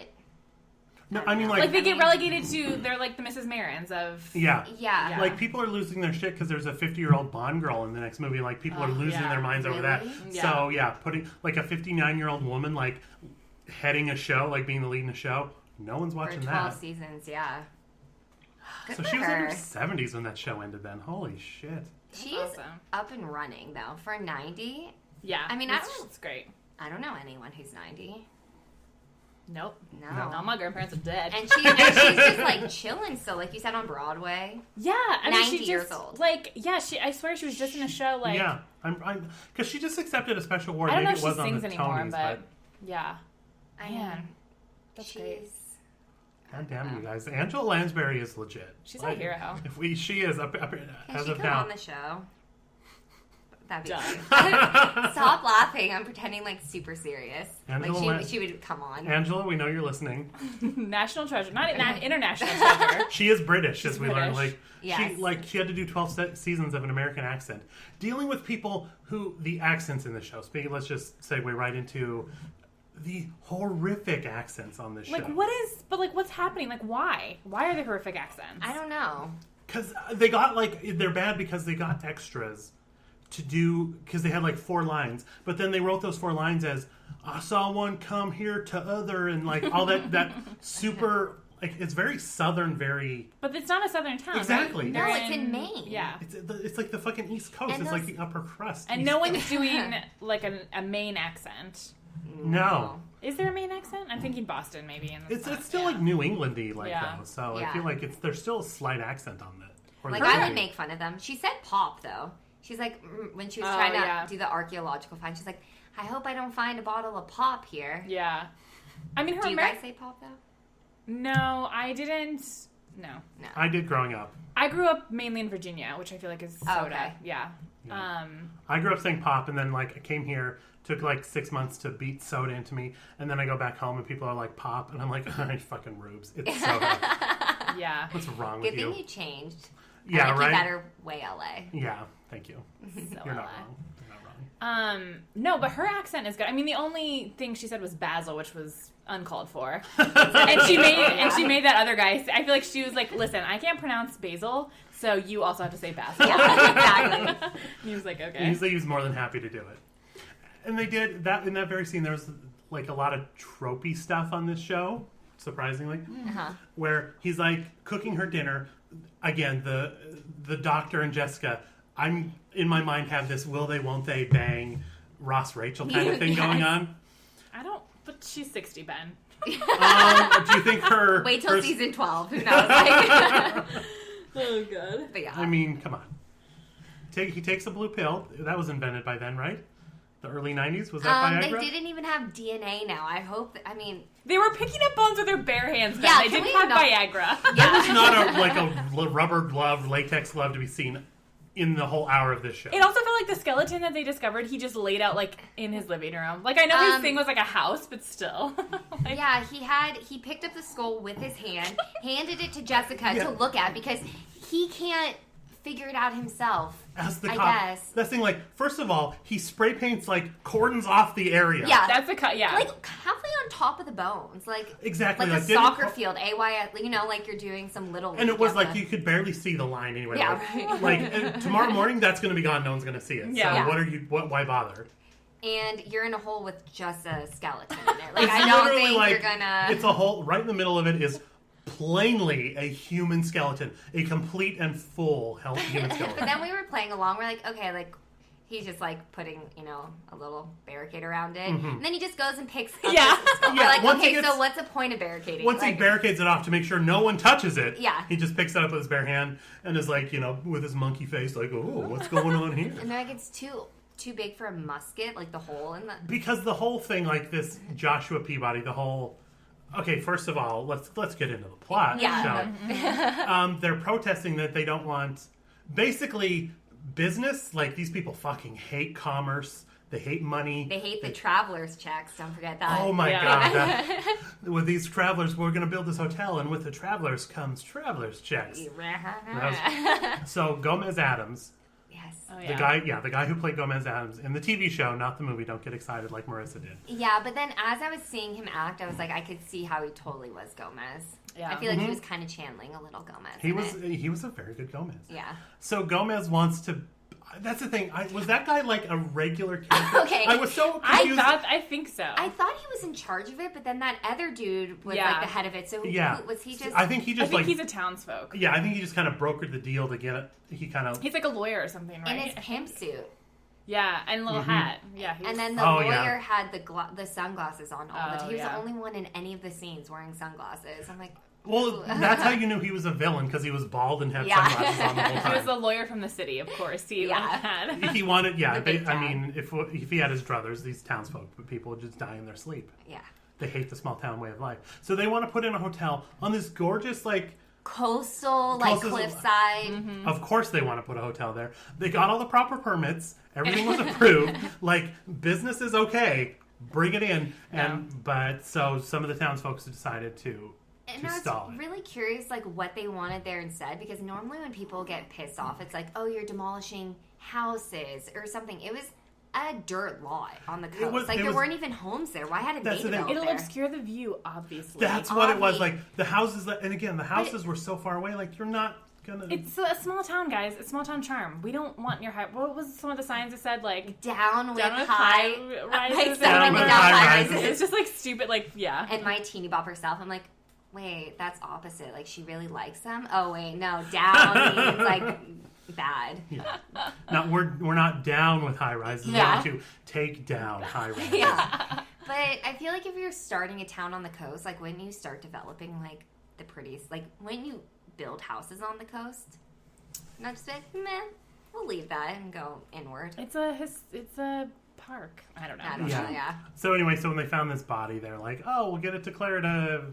Speaker 4: No, I mean
Speaker 2: Like they
Speaker 3: I
Speaker 2: get
Speaker 3: mean-
Speaker 2: relegated to they're like the Mrs. Marins of
Speaker 4: Yeah.
Speaker 3: Yeah.
Speaker 4: Like people are losing their shit because there's a 50-year-old Bond girl in the next movie. Like people are losing
Speaker 2: yeah.
Speaker 4: their minds over that.
Speaker 3: Really?
Speaker 4: So yeah, putting like a 59-year-old woman like heading a show, like being the lead in a show. No one's
Speaker 3: For
Speaker 4: watching
Speaker 3: 12
Speaker 4: that.
Speaker 3: seasons, yeah. Good
Speaker 4: So
Speaker 3: for
Speaker 4: she was in
Speaker 3: her.
Speaker 4: her 70s when that show ended. Then holy shit.
Speaker 3: She's
Speaker 2: awesome.
Speaker 3: up and running though. For 90,
Speaker 2: Yeah.
Speaker 3: I mean,
Speaker 2: it's great.
Speaker 3: I don't know anyone who's 90.
Speaker 2: Nope.
Speaker 3: No.
Speaker 2: All my grandparents are dead.
Speaker 3: And she's just like chilling still, like you said on Broadway.
Speaker 2: Yeah, I mean,
Speaker 3: 90
Speaker 2: she
Speaker 3: years
Speaker 2: just,
Speaker 3: old.
Speaker 2: Like, yeah, I swear she was just in a show. Like,
Speaker 4: Yeah, I'm because she just accepted a special award.
Speaker 2: I don't know
Speaker 4: Maybe
Speaker 2: if
Speaker 4: it
Speaker 2: she
Speaker 4: was on
Speaker 2: sings
Speaker 4: the
Speaker 2: anymore,
Speaker 4: Tonys,
Speaker 2: but yeah,
Speaker 3: I
Speaker 2: Man,
Speaker 3: mean,
Speaker 2: that's
Speaker 3: she's
Speaker 2: great.
Speaker 4: God damn you guys, Angela Lansbury is legit.
Speaker 2: She's our hero.
Speaker 4: She is up
Speaker 3: Can
Speaker 4: as
Speaker 3: she
Speaker 4: of
Speaker 3: come
Speaker 4: now.
Speaker 3: on the show? That'd be
Speaker 2: Done.
Speaker 3: cute. Stop laughing. I'm pretending like super serious.
Speaker 4: Angela
Speaker 3: Like
Speaker 4: Lan-
Speaker 3: she would come on.
Speaker 4: Angela, we know you're listening.
Speaker 2: National treasure, not international treasure.
Speaker 4: She is British, as we learned.
Speaker 2: British.
Speaker 4: Like
Speaker 3: Yes.
Speaker 4: she had to do 12 seasons of an American accent, dealing with people who the accents in the show. Speaking, let's just segue right into the horrific accents on this show.
Speaker 2: Like, what's happening? Like, why? Why are there horrific accents?
Speaker 3: I don't know.
Speaker 4: Because they got they're bad because they got extras to do because they had like 4 lines, but then they wrote those 4 lines as "I saw one come here to other" and like all that super like it's very southern, very
Speaker 2: But it's not a southern town,
Speaker 4: Exactly.
Speaker 2: Right?
Speaker 3: No,
Speaker 2: They're
Speaker 3: it's in Maine.
Speaker 2: Yeah,
Speaker 4: it's like the fucking East Coast.
Speaker 3: And
Speaker 4: It's like
Speaker 3: those-
Speaker 4: the upper crust.
Speaker 2: and
Speaker 4: East
Speaker 2: no
Speaker 4: Coast.
Speaker 2: one's doing like a Maine accent.
Speaker 4: No.
Speaker 2: Is there a Maine accent? I'm thinking Boston, maybe. In
Speaker 4: It's
Speaker 2: this
Speaker 4: still
Speaker 2: yeah.
Speaker 4: like New Englandy, like
Speaker 2: Yeah.
Speaker 4: though. So I
Speaker 3: Yeah.
Speaker 4: feel like there's still a slight accent on that. Or
Speaker 3: Like
Speaker 4: the
Speaker 3: I
Speaker 4: Maine.
Speaker 3: would make fun of them. She said pop though. She's like when she was
Speaker 2: Oh,
Speaker 3: trying to
Speaker 2: yeah.
Speaker 3: do the archaeological find. She's like, I hope I don't find a bottle of pop here.
Speaker 2: Yeah. I mean, her
Speaker 3: Do you guys say pop though?
Speaker 2: No, I didn't. No.
Speaker 4: I did growing up.
Speaker 2: I grew up mainly in Virginia, which I feel like is soda.
Speaker 3: Oh, okay.
Speaker 2: Yeah.
Speaker 4: Yeah. I grew up saying pop, and then like I came here, took like 6 months to beat soda into me, and then I go back home and people are like pop, and I'm like, I fucking rubes. It's soda.
Speaker 2: Yeah.
Speaker 4: What's wrong
Speaker 3: Good
Speaker 4: with you?
Speaker 3: thing you changed.
Speaker 4: Yeah,
Speaker 3: I like
Speaker 4: right.
Speaker 3: You better way LA.
Speaker 4: Yeah, thank you.
Speaker 2: So
Speaker 4: You're not
Speaker 2: LA.
Speaker 4: wrong. You're not
Speaker 2: No, but her accent is good. I mean, the only thing she said was Basil, which was uncalled for. and she made that other guy. I feel like she was like, "Listen, I can't pronounce Basil, so you also have to say Basil."
Speaker 3: Yeah, exactly.
Speaker 2: And he was like, "Okay."
Speaker 4: And he was more than happy to do it. And they did that in that very scene. There was like a lot of tropey stuff on this show, surprisingly, where he's like cooking her dinner. Again, the doctor and Jessica. I'm in my mind have this will they won't they bang Ross Rachel kind of thing going on.
Speaker 2: I don't, but she's 60, Ben.
Speaker 4: Do you think her
Speaker 3: Wait till
Speaker 4: her,
Speaker 3: season 12. Who knows? Like,
Speaker 2: Oh god.
Speaker 3: but yeah.
Speaker 4: I mean, come on. He takes a blue pill. That was invented by then, right? The early 90s? Was that Viagra?
Speaker 3: They didn't even have DNA now. I hope.
Speaker 2: They were picking up bones with their bare hands. Ben.
Speaker 3: Yeah,
Speaker 2: They
Speaker 3: can
Speaker 2: didn't
Speaker 3: we
Speaker 2: have
Speaker 3: not-
Speaker 2: Viagra.
Speaker 3: Yeah.
Speaker 4: It's not a rubber glove, latex glove to be seen in the whole hour of this show.
Speaker 2: It also felt like the skeleton that they discovered, he just laid out, like, in his living room. Like, I know his thing was, like, a house, but still. Like,
Speaker 3: Yeah, he picked up the skull with his hand, handed it to Jessica to look at because he can't figure it out himself.
Speaker 4: As the
Speaker 3: I
Speaker 4: cop,
Speaker 3: guess.
Speaker 4: that thing, like, first of all, he spray paints, like, cordons off the area.
Speaker 3: Yeah.
Speaker 2: That's a cut, yeah.
Speaker 3: Like halfway on top of the bones, like
Speaker 4: Exactly,
Speaker 3: like a
Speaker 4: like, didn't-
Speaker 3: soccer field, like you're doing some little.
Speaker 4: And it was
Speaker 3: league
Speaker 4: like you could barely see the line anyway.
Speaker 3: Yeah,
Speaker 4: Like,
Speaker 3: right.
Speaker 4: like tomorrow morning, that's going to be gone. No one's going to see it.
Speaker 2: Yeah.
Speaker 4: So why bother?
Speaker 3: And you're in a hole with just a skeleton in it. Like
Speaker 4: It's
Speaker 3: I don't
Speaker 4: literally
Speaker 3: think
Speaker 4: like,
Speaker 3: you're gonna.
Speaker 4: It's a hole right in the middle of it is plainly a human skeleton, a complete and full human
Speaker 3: But
Speaker 4: skeleton.
Speaker 3: then we were playing along. We're like, okay, like he's just like putting, a little barricade around it, and then he just goes and picks. Up
Speaker 2: Yeah.
Speaker 3: this skull.
Speaker 4: Yeah,
Speaker 3: We're like,
Speaker 4: once he
Speaker 3: okay,
Speaker 4: gets-
Speaker 3: so what's the point of barricading?
Speaker 4: Once he
Speaker 3: Like,
Speaker 4: barricades it off to make sure no one touches it,
Speaker 3: Yeah.
Speaker 4: he just picks it up with his bare hand and is like, with his monkey face, like, oh, what's going on here?
Speaker 3: and they're like, it's too big for a musket, like the hole in the.
Speaker 4: Because the whole thing, like this Joshua Peabody, the whole. Okay, first of all, let's get into the plot.
Speaker 3: Yeah.
Speaker 4: shall we? They're protesting that they don't want, basically, business. Like these people fucking hate commerce. They hate money.
Speaker 3: They hate the traveler's checks. Don't forget that.
Speaker 4: Oh my
Speaker 2: Yeah.
Speaker 4: god! With these travelers, we're going to build this hotel, and with the travelers comes travelers checks. So Gomez Adams.
Speaker 3: Yes.
Speaker 2: Oh,
Speaker 4: The guy who played Gomez Adams in the TV show, not the movie. Don't get excited like Marissa did.
Speaker 3: Yeah, but then as I was seeing him act, I was like, I could see how he totally was Gomez.
Speaker 2: Yeah.
Speaker 3: I feel like he was kind of channeling a little Gomez.
Speaker 4: He
Speaker 3: in
Speaker 4: was
Speaker 3: it.
Speaker 4: he was a very good Gomez.
Speaker 3: Yeah.
Speaker 4: So Gomez wants to. That's the thing. Was that guy like a regular character?
Speaker 3: Okay.
Speaker 4: I was so confused.
Speaker 2: I think so.
Speaker 3: I thought he was in charge of it, but then that other dude was
Speaker 2: Yeah.
Speaker 3: like the head of it. So
Speaker 4: Yeah.
Speaker 3: was he just?
Speaker 4: I think he
Speaker 2: I
Speaker 4: just
Speaker 2: think
Speaker 4: like.
Speaker 2: he's a townsfolk.
Speaker 4: Yeah, I think he just kind of brokered the deal to get it. He kind of.
Speaker 2: He's like a lawyer or something, right?
Speaker 3: in his pimp suit,
Speaker 2: Yeah, and a little hat. Yeah, he was,
Speaker 3: and then the
Speaker 4: Oh,
Speaker 3: lawyer
Speaker 4: yeah.
Speaker 3: had the sunglasses on all the time. He was
Speaker 2: yeah.
Speaker 3: the only one in any of the scenes wearing sunglasses. I'm like,
Speaker 4: Well, that's how you knew he was a villain because he was bald and had
Speaker 3: Yeah.
Speaker 4: sunglasses on the whole
Speaker 2: he
Speaker 4: time.
Speaker 2: was the lawyer from the city, of course. He
Speaker 3: Yeah.
Speaker 2: had.
Speaker 4: He wanted, yeah.
Speaker 3: The big
Speaker 4: I
Speaker 3: guy.
Speaker 4: mean, if he had his druthers, these townsfolk, people would just die in their sleep.
Speaker 3: yeah,
Speaker 4: They hate the small town way of life, so they want to put in a hotel on this gorgeous, like.
Speaker 3: coastal, like
Speaker 4: Coastal-
Speaker 3: cliffside.
Speaker 4: Of course, they want to put a hotel there. They got all the proper permits. Everything was approved. Like business is okay. Bring it in. But so some of the townsfolk decided to
Speaker 3: And I
Speaker 4: stall
Speaker 3: was
Speaker 4: it.
Speaker 3: really curious, like, what they wanted there instead, because normally when people get pissed off, it's like, oh, you're demolishing houses or something. It was a dirt lot on the coast.
Speaker 4: it
Speaker 3: There
Speaker 4: was-
Speaker 3: weren't even homes there. Why hadn't
Speaker 4: That's
Speaker 3: they
Speaker 4: the thing.
Speaker 3: developed
Speaker 2: It'll
Speaker 3: there?
Speaker 2: obscure the view, obviously.
Speaker 4: That's what it was.
Speaker 3: Obvi-
Speaker 4: Like the houses, and again, the houses were so far away. Like you're not gonna.
Speaker 2: It's a small town, guys. A small town charm. We don't want your high. What was some of the signs that said like
Speaker 3: down with
Speaker 2: down with
Speaker 3: high
Speaker 2: rises?
Speaker 3: like,
Speaker 2: and
Speaker 3: down with
Speaker 4: with
Speaker 3: high
Speaker 4: high
Speaker 3: rises.
Speaker 4: rises.
Speaker 2: It's just like stupid. Like yeah.
Speaker 3: And my teeny bopper self, I'm like, wait, that's opposite. Like, she really likes them? Oh, wait, no, down means, like, bad.
Speaker 4: Now we're not down with high rises.
Speaker 3: Yeah.
Speaker 4: We're to take down high rises.
Speaker 3: Yeah. But I feel like if you're starting a town on the coast, like, when you start developing, like, the prettiest, like, when you build houses on the coast, not just like, meh, we'll leave that and go inward.
Speaker 2: It's a park. I don't know.
Speaker 3: I don't
Speaker 4: Yeah.
Speaker 3: know, yeah.
Speaker 4: So anyway, so when they found this body, they're like, "Oh, we'll get it declared a,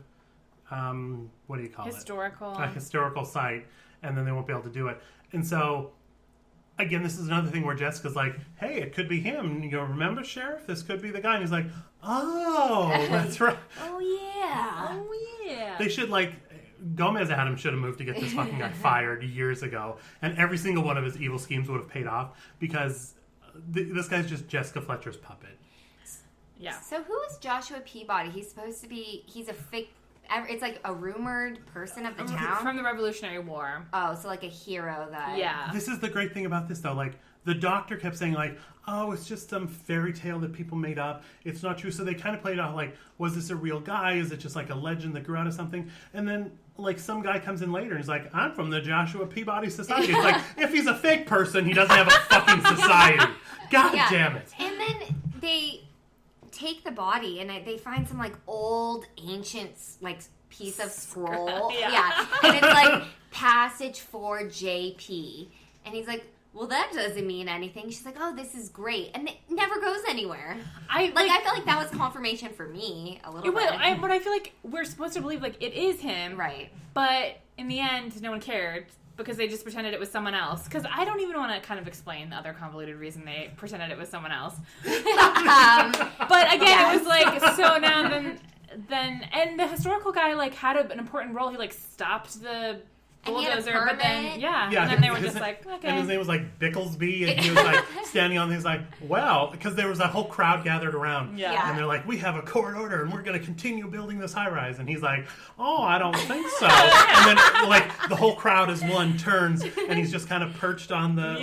Speaker 4: what do you call
Speaker 2: Historical.
Speaker 4: it? A historical site," and then they won't be able to do it. And so, again, this is another thing where Jessica's like, "Hey, it could be him. You know, remember, Sheriff? This could be the guy." And he's like, "Oh, that's right."
Speaker 3: Oh, yeah.
Speaker 2: Oh yeah.
Speaker 4: They should like. Gomez Adams should have moved to get this fucking guy fired years ago, and every single one of his evil schemes would have paid off because this guy's just Jessica Fletcher's puppet.
Speaker 2: Yeah.
Speaker 3: So who is Joshua Peabody? He's supposed to be. He's a fake. It's like a rumored person of the town
Speaker 2: From the Revolutionary War.
Speaker 3: Oh, so like a hero that.
Speaker 2: Yeah.
Speaker 4: This is the great thing about this, though. Like, the doctor kept saying, like, oh, it's just some fairy tale that people made up. It's not true. So they kind of played out, like, was this a real guy? Is it just, like, a legend that grew out of something? And then, like, some guy comes in later and he's like, I'm from the Joshua Peabody Society. It's like, if he's a fake person, he doesn't have a fucking society. God damn it.
Speaker 3: And then they take the body and they find some, like, old, ancient, like, piece of scroll.
Speaker 2: Yeah.
Speaker 3: And it's like, passage for JP. And he's like, well, that doesn't mean anything. She's like, oh, this is great. And it never goes anywhere. I feel like that was confirmation for me a little bit.
Speaker 2: But I feel like we're supposed to believe, like, it is him.
Speaker 3: Right.
Speaker 2: But in the end, no one cared because they just pretended it was someone else. Because I don't even want to kind of explain the other convoluted reason they pretended it was someone else. But again, it was like, so now then, and the historical guy, like, had an important role. He, like, stopped the bulldozer, but then, and then they were just like, okay.
Speaker 4: And his name was, like, Bicklesby, and he was, like, standing on, he's like, well, because there was a whole crowd gathered around.
Speaker 2: Yeah.
Speaker 4: And they're like, we have a court order, and we're going to continue building this high-rise. And he's like, oh, I don't think so. And then, like, the whole crowd as one turns, and he's just kind of perched on the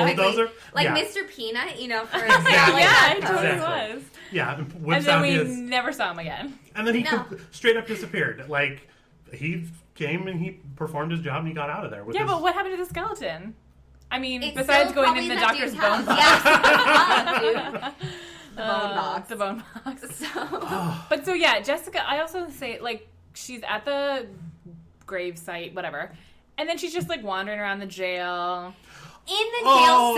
Speaker 4: bulldozer.
Speaker 3: Like Mr. Peanut, for
Speaker 2: it totally was.
Speaker 4: Yeah, and
Speaker 2: And
Speaker 4: whips
Speaker 2: then
Speaker 4: out
Speaker 2: we
Speaker 4: his...
Speaker 2: never saw him again.
Speaker 4: And then he straight up disappeared. Like, he came and he performed his job and he got out of there.
Speaker 2: But what happened to the skeleton? I mean,
Speaker 3: it's
Speaker 2: besides going in the doctor's bone box.
Speaker 3: The bone box.
Speaker 2: The bone box. So yeah, Jessica, I also say, like, she's at the grave site, whatever. And then she's just, like, wandering around the jail.
Speaker 3: In the jail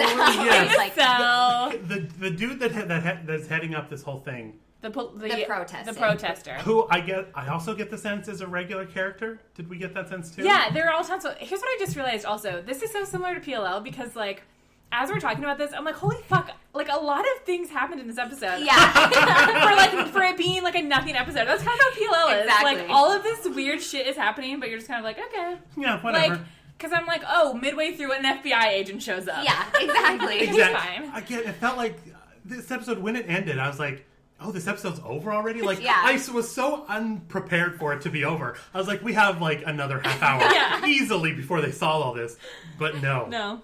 Speaker 3: cell.
Speaker 4: Yes. The dude that's heading up this whole thing.
Speaker 3: The protester.
Speaker 2: The protester.
Speaker 4: Who I also get the sense is a regular character. Did we get that sense too?
Speaker 2: Yeah, there are all tons of... Here's what I just realized also. This is so similar to PLL because, like, as we're talking about this, I'm like, holy fuck, like, a lot of things happened in this episode.
Speaker 3: Yeah.
Speaker 2: for it being, like, a nothing episode. That's kind of how PLL is.
Speaker 3: Exactly.
Speaker 2: Like, all of this weird shit is happening, but you're just kind of like, okay.
Speaker 4: Yeah, whatever.
Speaker 2: Like, because I'm like, oh, midway through, an FBI agent shows up.
Speaker 3: Yeah, exactly.
Speaker 2: It's fine.
Speaker 4: Again, it felt like this episode, when it ended, I was like, oh, this episode's over already? Like,
Speaker 3: Yeah.
Speaker 4: I was so unprepared for it to be over. I was like, we have, like, another half hour easily before they solve all this. But no.
Speaker 2: No.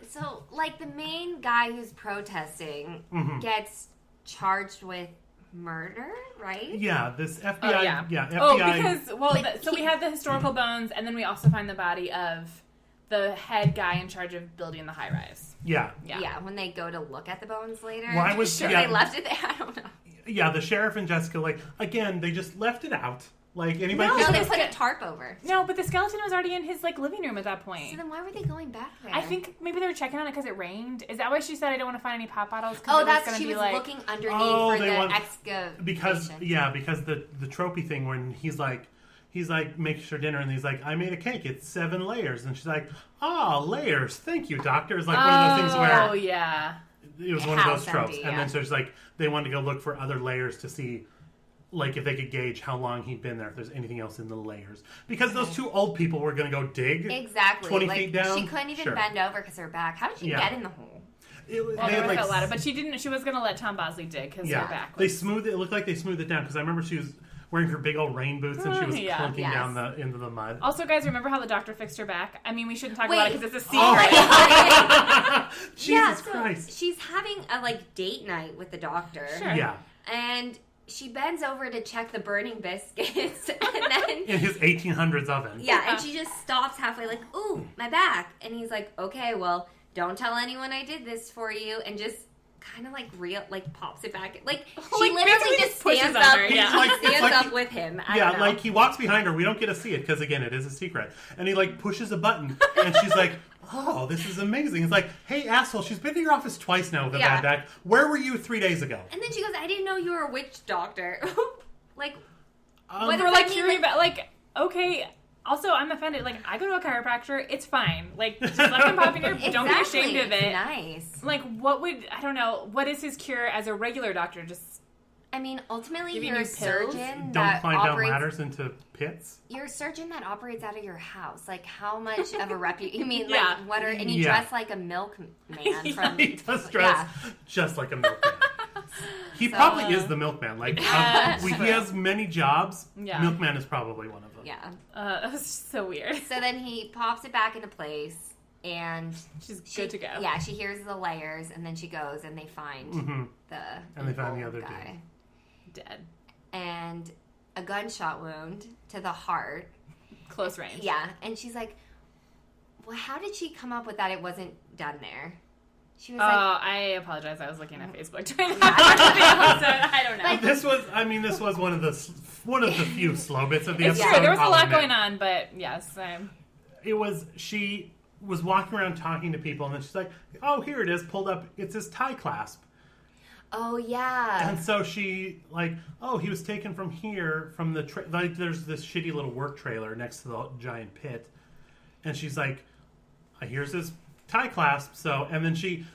Speaker 3: So, like, the main guy who's protesting gets charged with murder, right?
Speaker 4: Yeah, this FBI...
Speaker 2: Oh, yeah.
Speaker 4: FBI...
Speaker 2: Oh, because, so we have the historical bones, and then we also find the body of the head guy in charge of building the high-rise.
Speaker 4: Yeah.
Speaker 3: Yeah, when they go to look at the bones later.
Speaker 4: Why was...
Speaker 3: Sure, they left it there? I don't know.
Speaker 4: Yeah, the sheriff and Jessica, like, again, they just left it out. Like, anybody...
Speaker 3: No, they put a tarp over.
Speaker 2: No, but the skeleton was already in his, like, living room at that point.
Speaker 3: So then why were they going back there?
Speaker 2: I think maybe they were checking on it because it rained. Is that why she said I don't want to find any pop bottles?
Speaker 3: Oh, that's she was looking underneath for the excavation.
Speaker 4: Because the trophy thing when he's like making sure dinner and he's like, I made a cake, it's 7 layers, and she's like, layers, thank you, doctor. It's like one of those things where it was one of those tropes, and then so it's like they wanted to go look for other layers to see, like, if they could gauge how long he'd been there, if there's anything else in the layers. Because those two old people were going to go dig 20 feet down.
Speaker 3: She couldn't even bend over because her back. How did she get in the hole?
Speaker 2: They were like, a ladder, but she didn't. She was going to let Tom Bosley dig because her back was...
Speaker 4: It looked like they smoothed it down because I remember she was wearing her big old rain boots and she was clunking down into the mud.
Speaker 2: Also, guys, remember how the doctor fixed her back? I mean, we shouldn't talk about it because it's a secret.
Speaker 3: Oh.
Speaker 4: Jesus Christ.
Speaker 3: She's having a, date night with the doctor.
Speaker 2: Sure.
Speaker 4: Yeah.
Speaker 3: And she bends over to check the burning biscuits and then...
Speaker 4: in his 1800s oven.
Speaker 3: Yeah, and she just stops halfway like, ooh, my back. And he's like, okay, well, don't tell anyone I did this for you. And just... kind of pops it back. She literally just stands up with him. I don't know.
Speaker 4: He walks behind her. We don't get to see it because, again, it is a secret. And he, pushes a button. And she's like, oh, this is amazing. It's like, hey, asshole, she's been to your office twice now with a bad back. Where were you 3 days ago?
Speaker 3: And then she goes, I didn't know you were a witch doctor.
Speaker 2: what does that mean? Okay... Also, I'm offended. I go to a chiropractor. It's fine. Just let them pop in your...
Speaker 3: Exactly.
Speaker 2: Don't be ashamed of it.
Speaker 3: Nice.
Speaker 2: What would... I don't know. What is his cure as a regular doctor? Just
Speaker 3: I mean, ultimately,
Speaker 2: Giving
Speaker 3: you're
Speaker 2: you
Speaker 3: a
Speaker 2: pills?
Speaker 3: surgeon
Speaker 4: Don't
Speaker 3: that
Speaker 4: climb down
Speaker 3: operates.
Speaker 4: ladders into pits.
Speaker 3: You're a surgeon that operates out of your house. Like, how much of a reputation? You mean, like,
Speaker 2: Yeah.
Speaker 3: what are? And you
Speaker 4: Yeah.
Speaker 3: dress like a milkman from.
Speaker 4: He does dress just like a milkman. He probably is the milkman. Like, he has many jobs.
Speaker 2: Yeah.
Speaker 4: Milkman is probably one of them.
Speaker 3: Yeah.
Speaker 2: That was so weird.
Speaker 3: So then he pops it back into place, and
Speaker 2: She's good to go.
Speaker 3: Yeah, she hears the layers, and then she goes, and they find
Speaker 4: And they find the
Speaker 3: evil
Speaker 4: other
Speaker 3: guy.
Speaker 2: Dead.
Speaker 3: And a gunshot wound to the heart.
Speaker 2: Close range.
Speaker 3: Yeah, and she's like, well, how did she come up with that? It wasn't done there. She was
Speaker 2: Oh,
Speaker 3: like,
Speaker 2: I apologize. I was looking at Facebook during that. I don't know.
Speaker 4: This was one of the few slow bits of the
Speaker 2: It's
Speaker 4: episode.
Speaker 2: true. There was a
Speaker 4: I'll
Speaker 2: lot
Speaker 4: admit.
Speaker 2: going on, but yes,
Speaker 4: She was walking around talking to people, and then she's like, "Oh, here it is, pulled up. It's his tie clasp."
Speaker 3: oh, yeah.
Speaker 4: And so she he was taken from here from the there's this shitty little work trailer next to the giant pit, and she's like, here's his tie clasp. So, and then she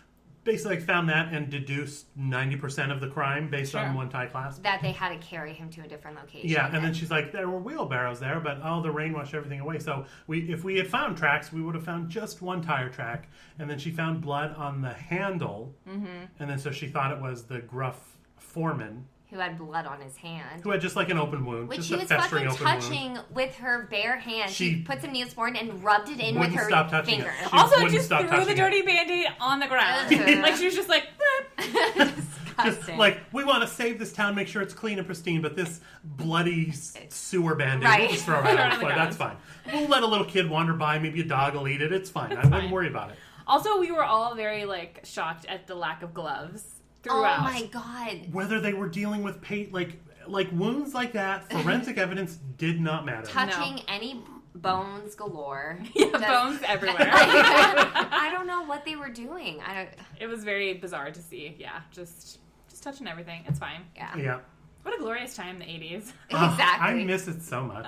Speaker 4: basically found that and deduced 90% of the crime based on one tie clasp.
Speaker 3: That they had to carry him to a different location.
Speaker 4: Yeah, and then she's like, there were wheelbarrows there, but the rain washed everything away. So if we had found tracks, we would have found just one tire track. And then she found blood on the handle, and then so she thought it was the gruff foreman
Speaker 3: who had blood on his hand.
Speaker 4: who had just like an open wound,
Speaker 3: Which
Speaker 4: just
Speaker 3: she
Speaker 4: a
Speaker 3: was
Speaker 4: festering
Speaker 3: fucking
Speaker 4: open wound.
Speaker 3: touching with her bare hand.
Speaker 4: She
Speaker 3: She put some Neosporin and rubbed it in with
Speaker 4: wouldn't
Speaker 3: her
Speaker 4: stop touching
Speaker 3: finger.
Speaker 4: it. She
Speaker 2: also
Speaker 4: wouldn't
Speaker 2: just
Speaker 4: stop
Speaker 2: threw the
Speaker 4: touching
Speaker 2: dirty
Speaker 4: it.
Speaker 2: Band-Aid on the ground.
Speaker 3: Ugh.
Speaker 2: Like she was just like,
Speaker 4: Just
Speaker 3: Disgusting.
Speaker 4: like, we want to save this town, make sure it's clean and pristine, but this bloody sewer Band-Aid,
Speaker 3: Right.
Speaker 4: we'll just throw it
Speaker 2: Throw it
Speaker 4: out
Speaker 2: on
Speaker 4: the
Speaker 2: the
Speaker 4: floor.
Speaker 2: ground.
Speaker 4: That's fine. We'll let a little kid wander by, maybe a dog will eat it. It's fine. I wouldn't
Speaker 2: fine.
Speaker 4: worry about it.
Speaker 2: Also, we were all very like shocked at the lack of gloves
Speaker 3: Oh
Speaker 2: throughout.
Speaker 3: my god.
Speaker 4: Whether they were dealing with like wounds like that, forensic evidence did not matter.
Speaker 3: Touching any bones galore.
Speaker 2: Yeah,
Speaker 3: Just-
Speaker 2: bones everywhere.
Speaker 3: I don't know what they were doing.
Speaker 2: It was very bizarre to see. Yeah, just touching everything. It's fine.
Speaker 3: Yeah.
Speaker 4: Yeah.
Speaker 2: What a glorious time in the 80s.
Speaker 3: Exactly.
Speaker 4: I miss it so much.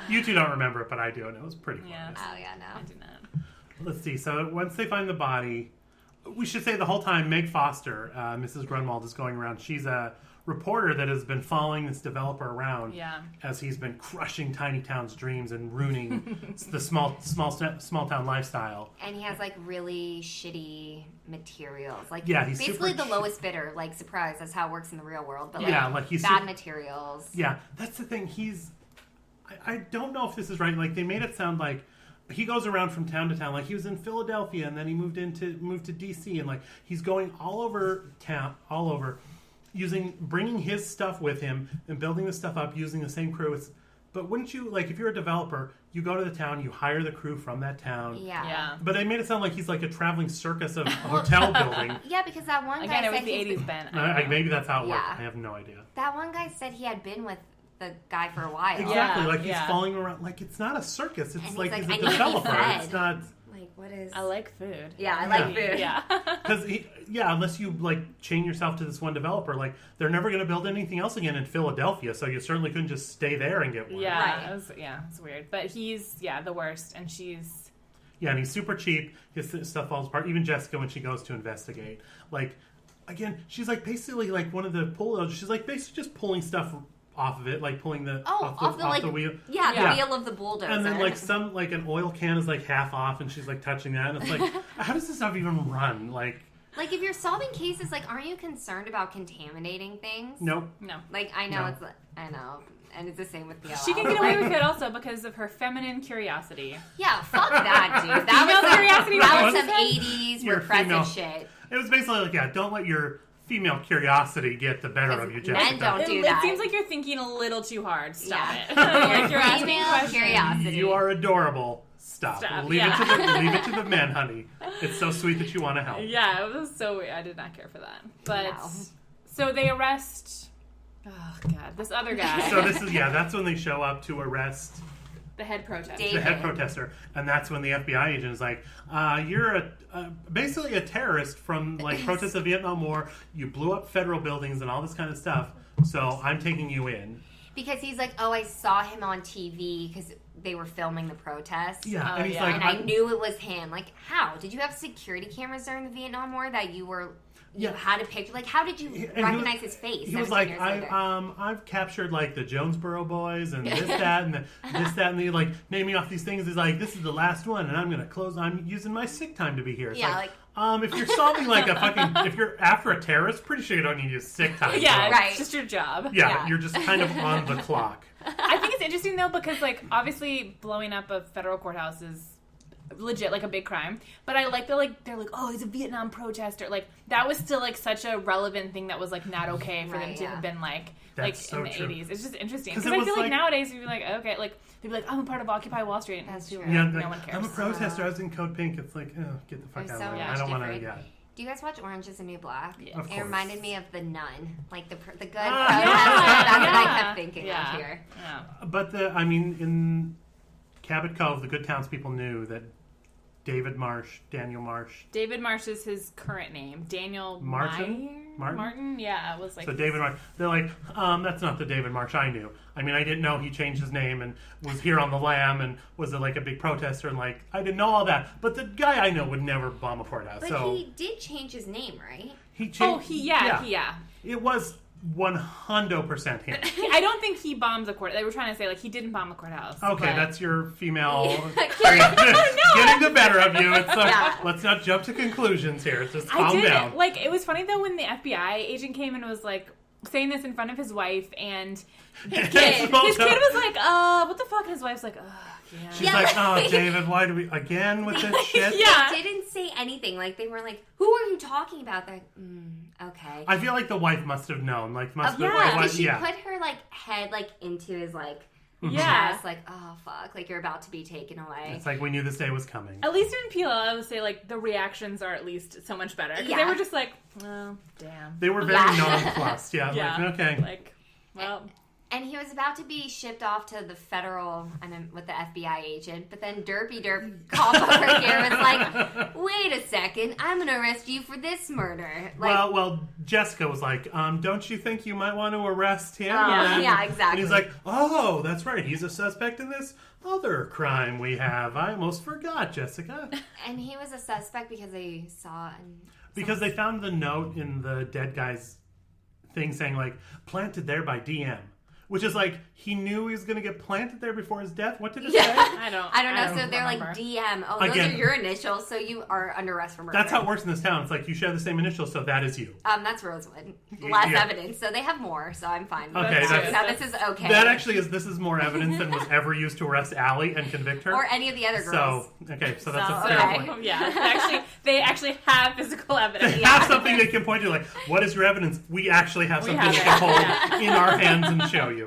Speaker 4: You two don't remember it, but I do, and it was pretty fun.
Speaker 2: Yes.
Speaker 3: Oh yeah,
Speaker 2: I
Speaker 3: no.
Speaker 2: do not.
Speaker 4: Let's see. So once they find the body, we should say the whole time Meg Foster, Mrs. Grunwald, is going around. She's a reporter that has been following this developer around
Speaker 2: Yeah.
Speaker 4: as he's been crushing tiny towns' dreams and ruining the small town lifestyle.
Speaker 3: And he has like really shitty materials. Like
Speaker 4: Yeah, he's
Speaker 3: basically
Speaker 4: super
Speaker 3: the lowest bidder. Like surprise, that's how it works in the real world. But like,
Speaker 4: Yeah, like he's
Speaker 3: bad
Speaker 4: super-
Speaker 3: materials.
Speaker 4: Yeah, that's the thing. I don't know if this is right. Like they made it sound like he goes around from town to town. Like he was in Philadelphia and then he moved to DC, and like he's going all over town, bringing his stuff with him and building the stuff up using the same crew. But wouldn't you, like, if you're a developer, you go to the town, you hire the crew from that town.
Speaker 3: Yeah.
Speaker 2: Yeah.
Speaker 4: But they made it sound like he's like a traveling circus of a hotel building.
Speaker 3: Yeah, because that one
Speaker 2: Again,
Speaker 3: guy
Speaker 2: it was
Speaker 3: said
Speaker 2: the
Speaker 3: he's
Speaker 2: 80s, Ben.
Speaker 4: Maybe that's how it worked.
Speaker 3: Yeah.
Speaker 4: I have no idea.
Speaker 3: that one guy said he had been with the guy for a while.
Speaker 4: Exactly.
Speaker 2: Yeah,
Speaker 4: Like he's
Speaker 2: yeah.
Speaker 4: following around. Like it's not a circus. It's
Speaker 3: And
Speaker 4: like
Speaker 3: he's
Speaker 4: he's
Speaker 3: like,
Speaker 4: a
Speaker 3: "I need to be
Speaker 4: developer.
Speaker 3: fed."
Speaker 4: It's not.
Speaker 3: Like what is?
Speaker 2: I like food.
Speaker 3: Yeah, I like
Speaker 4: Yeah.
Speaker 3: food.
Speaker 2: Yeah.
Speaker 4: Because unless you like chain yourself to this one developer, like they're never going to build anything else again in Philadelphia. So you certainly couldn't just stay there and get one.
Speaker 2: Yeah,
Speaker 3: Right.
Speaker 2: it's weird. But he's, the worst. And she's,
Speaker 4: Yeah, and he's super cheap. His stuff falls apart. Even Jessica, when she goes to investigate, like again, she's like basically like one of the pullovers. She's like basically just pulling stuff off of it, like pulling the off the wheel.
Speaker 3: Yeah,
Speaker 2: Yeah.
Speaker 3: the wheel of the bulldozer.
Speaker 4: And then like an oil can is like half off, and she's like touching that, and it's like, how does this stuff even run? Like,
Speaker 3: if you're solving cases, like, aren't you concerned about contaminating things?
Speaker 4: nope.
Speaker 2: no.
Speaker 3: Like, I know
Speaker 4: No.
Speaker 3: I know, and it's the same with PLL.
Speaker 2: She can get away with it also because of her feminine curiosity.
Speaker 3: Yeah, fuck that, dude.
Speaker 2: Female curiosity
Speaker 3: That was
Speaker 2: was
Speaker 3: some 80s
Speaker 4: Your
Speaker 3: repressive
Speaker 4: female-
Speaker 3: shit.
Speaker 4: It was basically like, don't let your female curiosity get the better of you,
Speaker 3: Men
Speaker 4: Jessica.
Speaker 3: don't do
Speaker 2: It
Speaker 3: that.
Speaker 2: seems like you're thinking a little too hard. Stop
Speaker 3: Yeah.
Speaker 2: it. Your curiosity
Speaker 3: Female
Speaker 2: question.
Speaker 3: curiosity.
Speaker 4: You are adorable. Stop.
Speaker 2: Stop,
Speaker 4: Leave
Speaker 2: yeah.
Speaker 4: leave it to the men, honey. It's so sweet that you want to help.
Speaker 2: Yeah, it was so weird. I did not care for that. But,
Speaker 3: No.
Speaker 2: so they arrest, oh God, this other guy.
Speaker 4: So that's when they show up to arrest
Speaker 2: the head protester.
Speaker 3: Dave.
Speaker 4: the head protester, and that's when the FBI agent is like, "You're basically a terrorist from like protests of Vietnam War. You blew up federal buildings and all this kind of stuff. So I'm taking you in."
Speaker 3: Because he's like, oh, I saw him on TV because they were filming the protest.
Speaker 4: Yeah,
Speaker 2: Oh,
Speaker 4: and he's
Speaker 2: yeah.
Speaker 4: like,
Speaker 3: And I knew it was him. Like, how? Did you have security cameras during the Vietnam War that you were you had a picture. Like, how did you recognize his face?
Speaker 4: He was like, I've captured like the Jonesboro Boys and this, that, and this, that, and the like naming off these things. He's like, this is the last one, and I'm gonna close. I'm using my sick time to be here. It's if you're solving like if you're after a terrorist, pretty sure you don't need to use sick time.
Speaker 2: Yeah, right. It's just your job.
Speaker 4: Yeah, you're just kind of on the clock.
Speaker 2: I think it's interesting though because like obviously blowing up a federal courthouse is legit like a big crime, but I like that they're like, oh, he's a Vietnam protester. Like that was still like such a relevant thing that was like not okay for them to have been like
Speaker 4: That's
Speaker 2: in the
Speaker 4: true.
Speaker 2: 80s. It's just interesting because I feel like nowadays you'd be like, okay, like they'd be like, I'm a part of Occupy Wall Street.
Speaker 3: That's true.
Speaker 4: Yeah,
Speaker 2: no one cares.
Speaker 4: I'm a protester. I was in Code Pink. It's like, get the fuck out of here. I don't want to. Yeah.
Speaker 3: Do you guys watch Orange is the New Black?
Speaker 2: Yeah.
Speaker 4: Of
Speaker 3: It
Speaker 4: course.
Speaker 3: reminded me of The Nun, like the good protester.
Speaker 2: Yeah.
Speaker 3: That's what I kept thinking of here.
Speaker 2: Yeah.
Speaker 4: But in Cabot Cove, the good townspeople knew that Daniel Marsh.
Speaker 2: David Marsh is his current name. Daniel
Speaker 4: Martin?
Speaker 2: Yeah, it was like...
Speaker 4: So David Marsh. They're like, that's not the David Marsh I knew. I mean, I didn't know he changed his name and was here on the lam and was like a big protester and like, I didn't know all that. But the guy I know would never bomb a courthouse.
Speaker 3: But he did change his name, right?
Speaker 4: He changed.
Speaker 2: Yeah.
Speaker 4: It was 100% him.
Speaker 2: I don't think he bombs a court. They were trying to say like he didn't bomb a courthouse.
Speaker 4: Okay,
Speaker 2: but...
Speaker 4: that's your female getting the better of you. It's let's not jump to conclusions here. Just calm down.
Speaker 2: Like it was funny though when the FBI agent came and was like saying this in front of his wife and his kid was like, what the fuck? And his wife's like, yeah.
Speaker 4: She's like, oh, David, why do we again with this shit?
Speaker 3: They didn't say anything. Like they were like, who are you talking about? They're like, okay.
Speaker 4: I feel like the wife must have known. Like
Speaker 3: because she put her like head like into his like chest, like, oh fuck, like you're about to be taken away.
Speaker 4: It's like we knew this day was coming.
Speaker 2: At least in PL, I would say like the reactions are at least so much better because they were just like, oh damn.
Speaker 4: They were very nonplussed. Yeah, like okay,
Speaker 2: like well.
Speaker 3: And he was about to be shipped off to the federal, with the FBI agent, but then Derpy Derp called over here and was like, wait a second, I'm going to arrest you for this murder. Like,
Speaker 4: well, Jessica was like, don't you think you might want to arrest him?
Speaker 3: Yeah, exactly.
Speaker 4: And he's like, oh, that's right, he's a suspect in this other crime we have. I almost forgot, Jessica.
Speaker 3: And he was a suspect because they saw...
Speaker 4: Because they found the note in the dead guy's thing saying, like, planted there by DM. Which is like, he knew he was going to get planted there before his death? What did it say?
Speaker 2: I don't know.
Speaker 3: So they're like, DM. Oh, those are your initials, so you are under arrest for murder.
Speaker 4: That's how it works in this town. It's like, you share the same initials, so that is you.
Speaker 3: That's Rosewood. Less evidence. So they have more, so I'm fine.
Speaker 4: Okay.
Speaker 3: This is okay.
Speaker 4: That actually this is more evidence than was ever used to arrest Allie and convict her.
Speaker 3: Or any of the other girls.
Speaker 4: So that's a fair point.
Speaker 2: Yeah. They actually have physical evidence.
Speaker 4: They have something they can point to, like, what is your evidence? We actually have something we can hold in our hands and show you.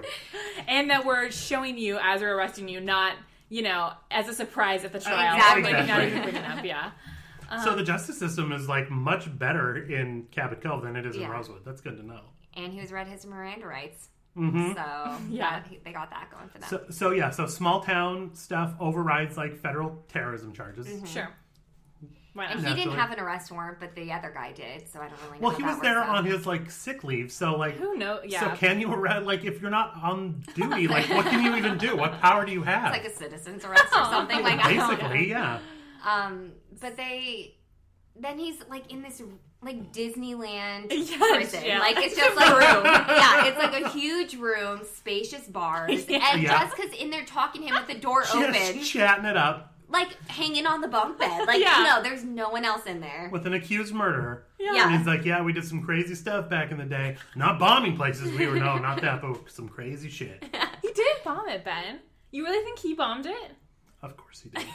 Speaker 2: And that we're showing you as we're arresting you, not, as a surprise at the trial.
Speaker 3: Exactly.
Speaker 2: Like, not even bringing up,
Speaker 4: So the justice system is, like, much better in Cabot Cove than it is in Rosewood. That's good to know.
Speaker 3: And he was read his Miranda rights.
Speaker 4: Mm-hmm.
Speaker 3: So, they got that going for them.
Speaker 4: So small town stuff overrides, like, federal terrorism charges.
Speaker 3: Mm-hmm.
Speaker 2: Sure.
Speaker 3: And he didn't have an arrest warrant, but the other guy did, so I don't really know.
Speaker 4: Well, he was there on his, like, sick leave, so, like...
Speaker 2: Who knows? Yeah.
Speaker 4: So can you arrest... Like, if you're not on duty, like, what can you even do? What power do you have?
Speaker 3: It's like a citizen's arrest or something. Like,
Speaker 4: basically, yeah.
Speaker 3: But then he's, like, in this, like, Disneyland
Speaker 2: yes,
Speaker 3: prison.
Speaker 2: Yeah.
Speaker 3: Like, it's just, like... room. Yeah, it's, like, a huge room, spacious bars.
Speaker 2: Yeah.
Speaker 3: And Jessica's in there talking to him with the door open.
Speaker 4: Just chatting it up.
Speaker 3: Like, hanging on the bunk bed. Like, there's no one else in there.
Speaker 4: With an accused murderer.
Speaker 3: Yeah.
Speaker 4: And he's like, we did some crazy stuff back in the day. Not bombing places. No, not that, but some crazy shit.
Speaker 2: He didn't bomb it, Ben. You really think he bombed it?
Speaker 4: Of course he did.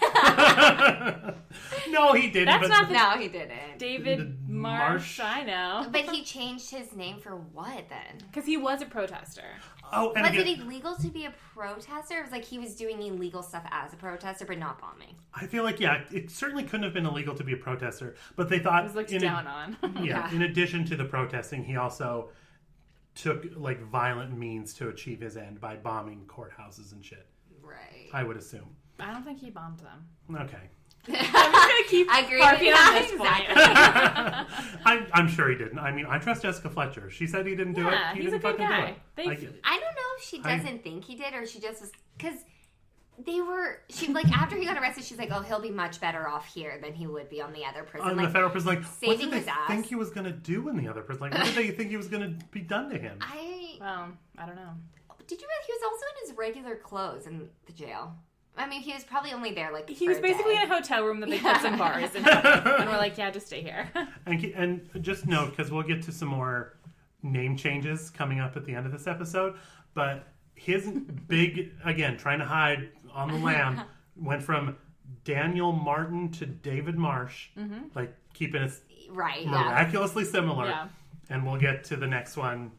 Speaker 4: No, he didn't.
Speaker 3: No, he didn't.
Speaker 2: David Marsh, I know.
Speaker 3: But he changed his name for what, then?
Speaker 2: Because he was a protester.
Speaker 4: Oh, and
Speaker 3: was it illegal to be a protester? It was like he was doing illegal stuff as a protester, but not bombing.
Speaker 4: I feel like, it certainly couldn't have been illegal to be a protester, but they thought...
Speaker 2: It was looked down on.
Speaker 4: In addition to the protesting, he also took, like, violent means to achieve his end by bombing courthouses and shit.
Speaker 3: Right.
Speaker 4: I would assume.
Speaker 2: I don't think he bombed them.
Speaker 4: Okay.
Speaker 2: I'm just going to keep harping on this point.
Speaker 4: I'm sure he didn't. I mean, I trust Jessica Fletcher. She said he didn't do it. He
Speaker 2: he's
Speaker 4: didn't
Speaker 2: a good
Speaker 4: fucking
Speaker 2: guy.
Speaker 4: do it.
Speaker 3: I don't know if she doesn't think he did or she just was... Because after he got arrested, she's like, oh, he'll be much better off here than he would be on the other prison.
Speaker 4: On the federal prison, like, what did they
Speaker 3: his ass.
Speaker 4: think he was going to do in the other prison? Like, what did they think he was going to be done to him?
Speaker 2: I don't know.
Speaker 3: Did you realize he was also in his regular clothes in the jail? I mean, he was probably only there, like,
Speaker 2: He was basically in a hotel room that they put some bars in. And we're like, yeah, just stay here.
Speaker 4: And just note, because we'll get to some more name changes coming up at the end of this episode, but his big, again, trying to hide on the lam, went from Daniel Martin to David Marsh, like keeping it miraculously similar.
Speaker 2: Yeah.
Speaker 4: And we'll get to the next one.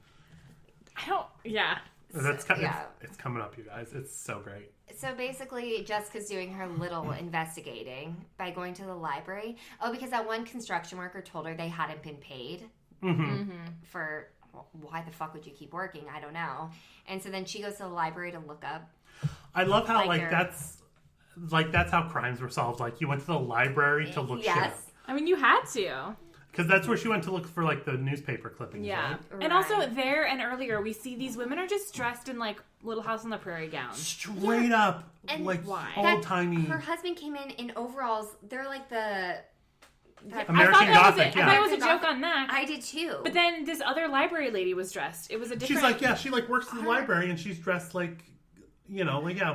Speaker 4: It's coming up, you guys. It's so great.
Speaker 3: So basically, Jessica's doing her little investigating by going to the library. Oh, because that one construction worker told her they hadn't been paid for... Why the fuck would you keep working? I don't know. And so then she goes to the library to look up.
Speaker 4: I love how that's how crimes were solved. Like, you went to the library to look shit up.
Speaker 2: I mean, you had to.
Speaker 4: Because that's where she went to look for, like, the newspaper clippings,
Speaker 2: Yeah.
Speaker 4: right?
Speaker 2: And also, there and earlier, we see these women are just dressed in, like, Little House on the Prairie gowns.
Speaker 4: Straight up.
Speaker 3: And
Speaker 4: like,
Speaker 2: why?
Speaker 4: old-timey.
Speaker 3: Her husband came in overalls. They're like the...
Speaker 4: American Gothic,
Speaker 2: I thought it was a joke on that.
Speaker 3: I did too.
Speaker 2: But then this other library lady was dressed. It was a different...
Speaker 4: She's like, she, like, works in the library, and she's dressed like...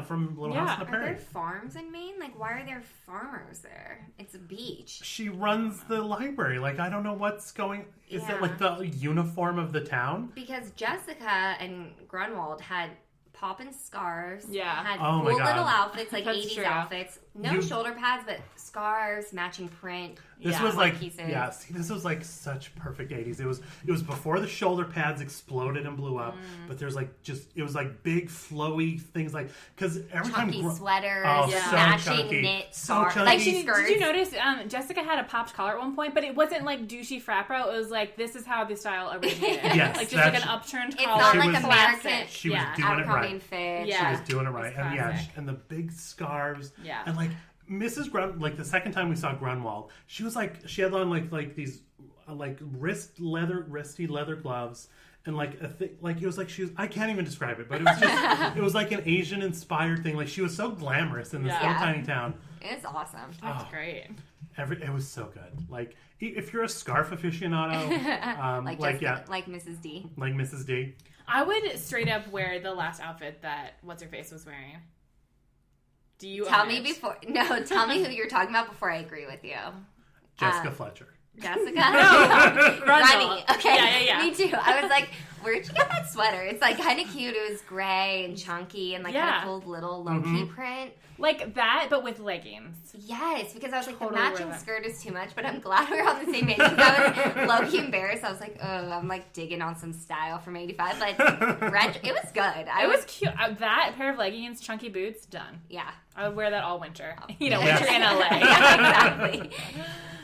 Speaker 4: from Little House on the Prairie.
Speaker 3: Are there farms in Maine? Like, why are there farmers there? It's a beach.
Speaker 4: She runs the library. Like, I don't know what's going... Is it, like, the uniform of the town?
Speaker 3: Because Jessica and Grunwald had poppin' scarves.
Speaker 2: Yeah.
Speaker 3: Had
Speaker 4: Oh
Speaker 3: cool
Speaker 4: my God.
Speaker 3: little outfits, like
Speaker 2: That's
Speaker 3: 80s
Speaker 2: true.
Speaker 3: outfits. No shoulder pads, but scarves, matching print.
Speaker 4: This was like,
Speaker 3: pieces.
Speaker 4: this was like such perfect 80s. It was before the shoulder pads exploded and blew up, but there's like it was like big flowy things, like, because every
Speaker 3: Chunky
Speaker 4: time
Speaker 3: sweaters,
Speaker 4: so
Speaker 3: matching
Speaker 4: chunky.
Speaker 3: knit
Speaker 4: So
Speaker 3: scarves.
Speaker 4: chunky.
Speaker 3: Like,
Speaker 2: Did you notice Jessica had a popped collar at one point, but it wasn't like douchey frat bro. It was like, this is how the style originated.
Speaker 4: Yes,
Speaker 2: like just like an upturned
Speaker 3: It's
Speaker 2: collar.
Speaker 3: not
Speaker 4: She
Speaker 3: like
Speaker 4: was-
Speaker 3: American.
Speaker 4: she was doing it
Speaker 3: Abercrombie
Speaker 4: right.
Speaker 3: and Fitch.
Speaker 2: Yeah.
Speaker 4: She was doing it right,
Speaker 2: It's
Speaker 4: and
Speaker 2: classic.
Speaker 4: and the big scarves,
Speaker 2: Yeah.
Speaker 4: and like Mrs. like the second time we saw Grunwald, she had on like these like wristy leather gloves, and like like it was like she was, I can't even describe it, but it was just it was like an Asian inspired thing. Like, she was so glamorous in this little tiny town.
Speaker 3: It's awesome.
Speaker 2: That's great.
Speaker 4: It was so good. Like, if you're a scarf aficionado,
Speaker 3: Like Mrs. D.
Speaker 4: like Mrs. D.
Speaker 2: I would straight up wear the last outfit that What's-Her-Face was wearing. Do you
Speaker 3: Tell
Speaker 2: own
Speaker 3: me
Speaker 2: it?
Speaker 3: tell me who you're talking about before I agree with you.
Speaker 4: Jessica Fletcher.
Speaker 3: Jessica?
Speaker 2: Grundle.
Speaker 3: Ronnie. Okay.
Speaker 2: Yeah.
Speaker 3: Me too. I was like, where'd you get that sweater? It's like kind of cute. It was gray and chunky and like kind of cool little low-key print.
Speaker 2: Like that, but with leggings.
Speaker 3: Yes, because I was like,
Speaker 2: Totally
Speaker 3: the matching
Speaker 2: wear that.
Speaker 3: skirt is too much, but I'm glad we're on the same page. Because I was low-key embarrassed. I was like, oh, I'm like digging on some style from 85. But it was good.
Speaker 2: It was cute. That pair of leggings, chunky boots, done.
Speaker 3: Yeah.
Speaker 2: I would wear that all winter. You know,
Speaker 4: Yes.
Speaker 2: winter in LA.
Speaker 3: Yeah, exactly.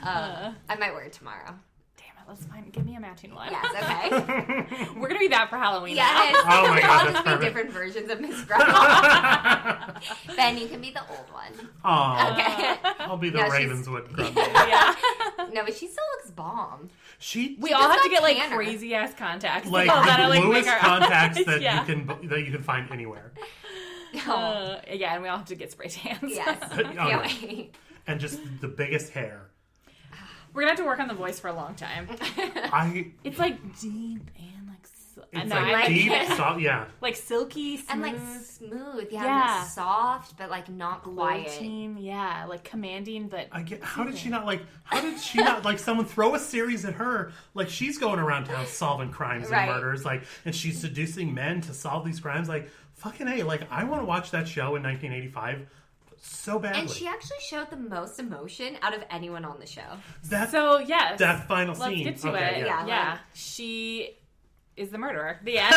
Speaker 3: I might wear it tomorrow.
Speaker 2: Damn it, let's find. Give me a matching one.
Speaker 3: Yes, okay.
Speaker 2: We're gonna be that for Halloween.
Speaker 3: Yes.
Speaker 4: Oh my God,
Speaker 3: I'll
Speaker 4: that's
Speaker 3: just be
Speaker 4: perfect.
Speaker 3: different versions of Miss Grunwald. Ben, you can be the old one.
Speaker 4: Aw,
Speaker 3: Okay.
Speaker 4: I'll be the
Speaker 3: No, she's-
Speaker 4: Ravenswood Grunwald.
Speaker 2: Yeah.
Speaker 3: No, but she still looks bomb.
Speaker 2: We all have to get like
Speaker 3: tanner.
Speaker 2: crazy ass contacts.
Speaker 4: Like
Speaker 2: that'll,
Speaker 4: the bluest
Speaker 2: make our
Speaker 4: contacts
Speaker 2: eyes.
Speaker 4: that
Speaker 2: Yeah.
Speaker 4: you can find anywhere,
Speaker 2: Yeah, and we all have to get spray tans.
Speaker 3: Yes.
Speaker 4: Oh,
Speaker 3: Can't
Speaker 4: yeah.
Speaker 3: wait.
Speaker 4: and just the biggest hair.
Speaker 2: We're gonna have to work on the voice for a long time. It's like deep and like
Speaker 4: It's
Speaker 2: no,
Speaker 4: like
Speaker 2: I like
Speaker 4: deep,
Speaker 2: it.
Speaker 4: soft, yeah.
Speaker 2: Like silky, smooth,
Speaker 3: And like smooth. Yeah.
Speaker 2: Yeah.
Speaker 3: And soft, but like not quiet.
Speaker 2: gloating, yeah, like commanding, but
Speaker 4: I get. How did she not like someone throw a series at her? Like, she's going around town solving crimes and
Speaker 3: Right.
Speaker 4: murders, like, and she's seducing men to solve these crimes. Like, fucking A. Like, I want to watch that show in 1985 so badly.
Speaker 3: And she actually showed the most emotion out of anyone on the show.
Speaker 2: so yes.
Speaker 4: that final
Speaker 2: Let's
Speaker 4: scene.
Speaker 2: get to
Speaker 4: Okay,
Speaker 2: it.
Speaker 4: yeah.
Speaker 2: Yeah. She is the murderer. The end.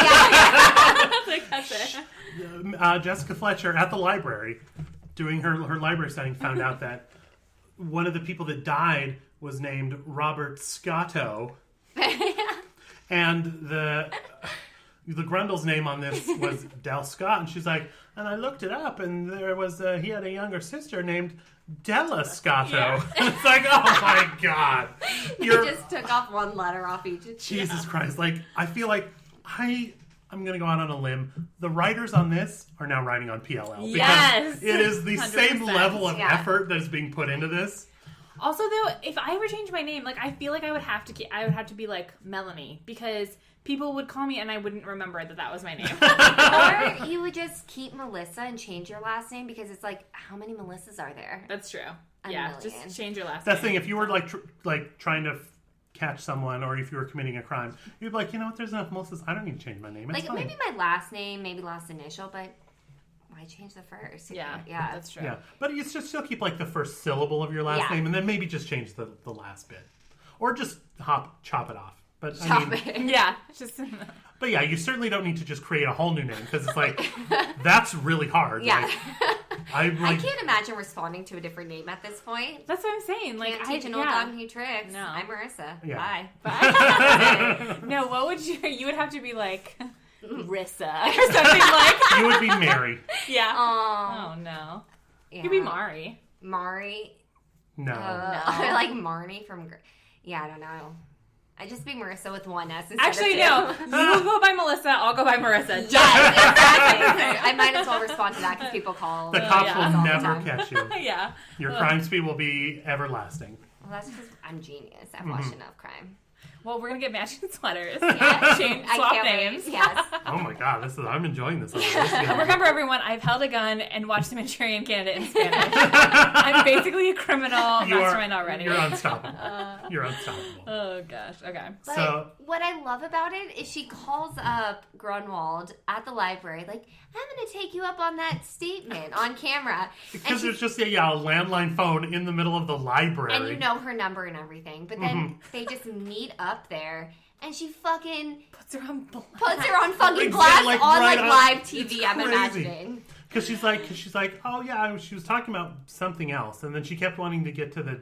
Speaker 2: Like, that's it.
Speaker 4: Jessica Fletcher at the library doing her library studying found out that one of the people that died was named Robert Scotto, and the Grundle's name on this was Del Scott, and she's like, and I looked it up, and there was he had a younger sister named Della Scotto.
Speaker 2: Yeah.
Speaker 4: It's like, oh my God,
Speaker 3: They just took off one letter off each.
Speaker 4: Jesus Christ! Like, I feel like I I'm going to go out on a limb. The writers on this are now writing on PLL.
Speaker 2: Yes!
Speaker 4: Because it is the same
Speaker 2: 100%.
Speaker 4: level of effort that is being put into this.
Speaker 2: Also, though, if I ever change my name, like, I feel like I would have to be like Melanie, because people would call me and I wouldn't remember that was my name.
Speaker 3: Or you would just keep Melissa and change your last name, because it's like, how many Melissas are there?
Speaker 2: That's true.
Speaker 3: A
Speaker 2: Yeah,
Speaker 3: million.
Speaker 2: just change your last
Speaker 4: That's the
Speaker 2: name.
Speaker 4: thing. If you were like trying to catch someone, or if you were committing a crime, you'd be like, you know what? There's enough Melissas. I don't need to change my name. It's
Speaker 3: Like,
Speaker 4: fine.
Speaker 3: maybe my last name, maybe last initial, but why change the first?
Speaker 2: Yeah,
Speaker 3: Yeah.
Speaker 2: that's true.
Speaker 4: Yeah, but you still keep like the first syllable of your last
Speaker 3: Yeah.
Speaker 4: name, and then maybe just change the last bit, or just chop it off. But I
Speaker 3: Chop
Speaker 4: mean,
Speaker 3: it.
Speaker 2: Yeah, just
Speaker 4: but yeah, you certainly don't need to just create a whole new name, because it's like that's really hard.
Speaker 3: Yeah.
Speaker 4: I
Speaker 3: I can't imagine responding to a different name at this point.
Speaker 2: that's what I'm saying. Like,
Speaker 3: Can't teach an old dog new tricks.
Speaker 2: No.
Speaker 3: I'm Marissa.
Speaker 4: Yeah.
Speaker 3: Bye.
Speaker 2: No, what would you would have to be like Rissa or something like.
Speaker 4: you would be Mary.
Speaker 2: Yeah.
Speaker 3: Oh,
Speaker 2: Oh no.
Speaker 3: yeah.
Speaker 2: You'd be Mari.
Speaker 3: Mari.
Speaker 4: No.
Speaker 3: Or like Marnie from... Yeah, I don't know. I'd just be Marissa with one S instead
Speaker 2: Actually,
Speaker 3: of two.
Speaker 2: no. You go by Melissa. I'll go by Marissa.
Speaker 3: Yes, exactly. I might as well respond to that because people call.
Speaker 4: The cops
Speaker 2: yeah.
Speaker 4: will
Speaker 3: all the
Speaker 4: never
Speaker 3: time.
Speaker 4: catch you.
Speaker 2: Yeah.
Speaker 4: Your crime speed will be everlasting.
Speaker 3: Well, that's because I'm genius. I've watched enough crime.
Speaker 2: Well, we're gonna get matching sweaters.
Speaker 3: Yeah.
Speaker 2: Change,
Speaker 3: I
Speaker 2: swap
Speaker 3: can't wait.
Speaker 2: names.
Speaker 3: Yes.
Speaker 4: Oh my god, I'm enjoying this. This is gonna be-
Speaker 2: Remember, everyone, I've held a gun and watched the Manchurian Candidate in Spanish. I'm basically a criminal
Speaker 4: You are-
Speaker 2: mastermind already.
Speaker 4: You're unstoppable. You're unstoppable.
Speaker 2: Oh gosh. Okay.
Speaker 3: But
Speaker 4: So-
Speaker 3: what I love about it is she calls up Grunwald at the library, like, I'm going to take you up on that statement on camera.
Speaker 4: Because there's just a landline phone in the middle of the library.
Speaker 3: And you know her number and everything. But then they just meet up there, and she fucking
Speaker 2: Puts her on blast.
Speaker 3: puts her on fucking
Speaker 4: Exactly,
Speaker 3: blast
Speaker 4: like,
Speaker 3: on
Speaker 4: right
Speaker 3: like
Speaker 4: on-
Speaker 3: live
Speaker 4: it's
Speaker 3: TV, I'm
Speaker 4: crazy.
Speaker 3: imagining.
Speaker 4: Because she's like, oh yeah, she was talking about something else, and then she kept wanting to get to the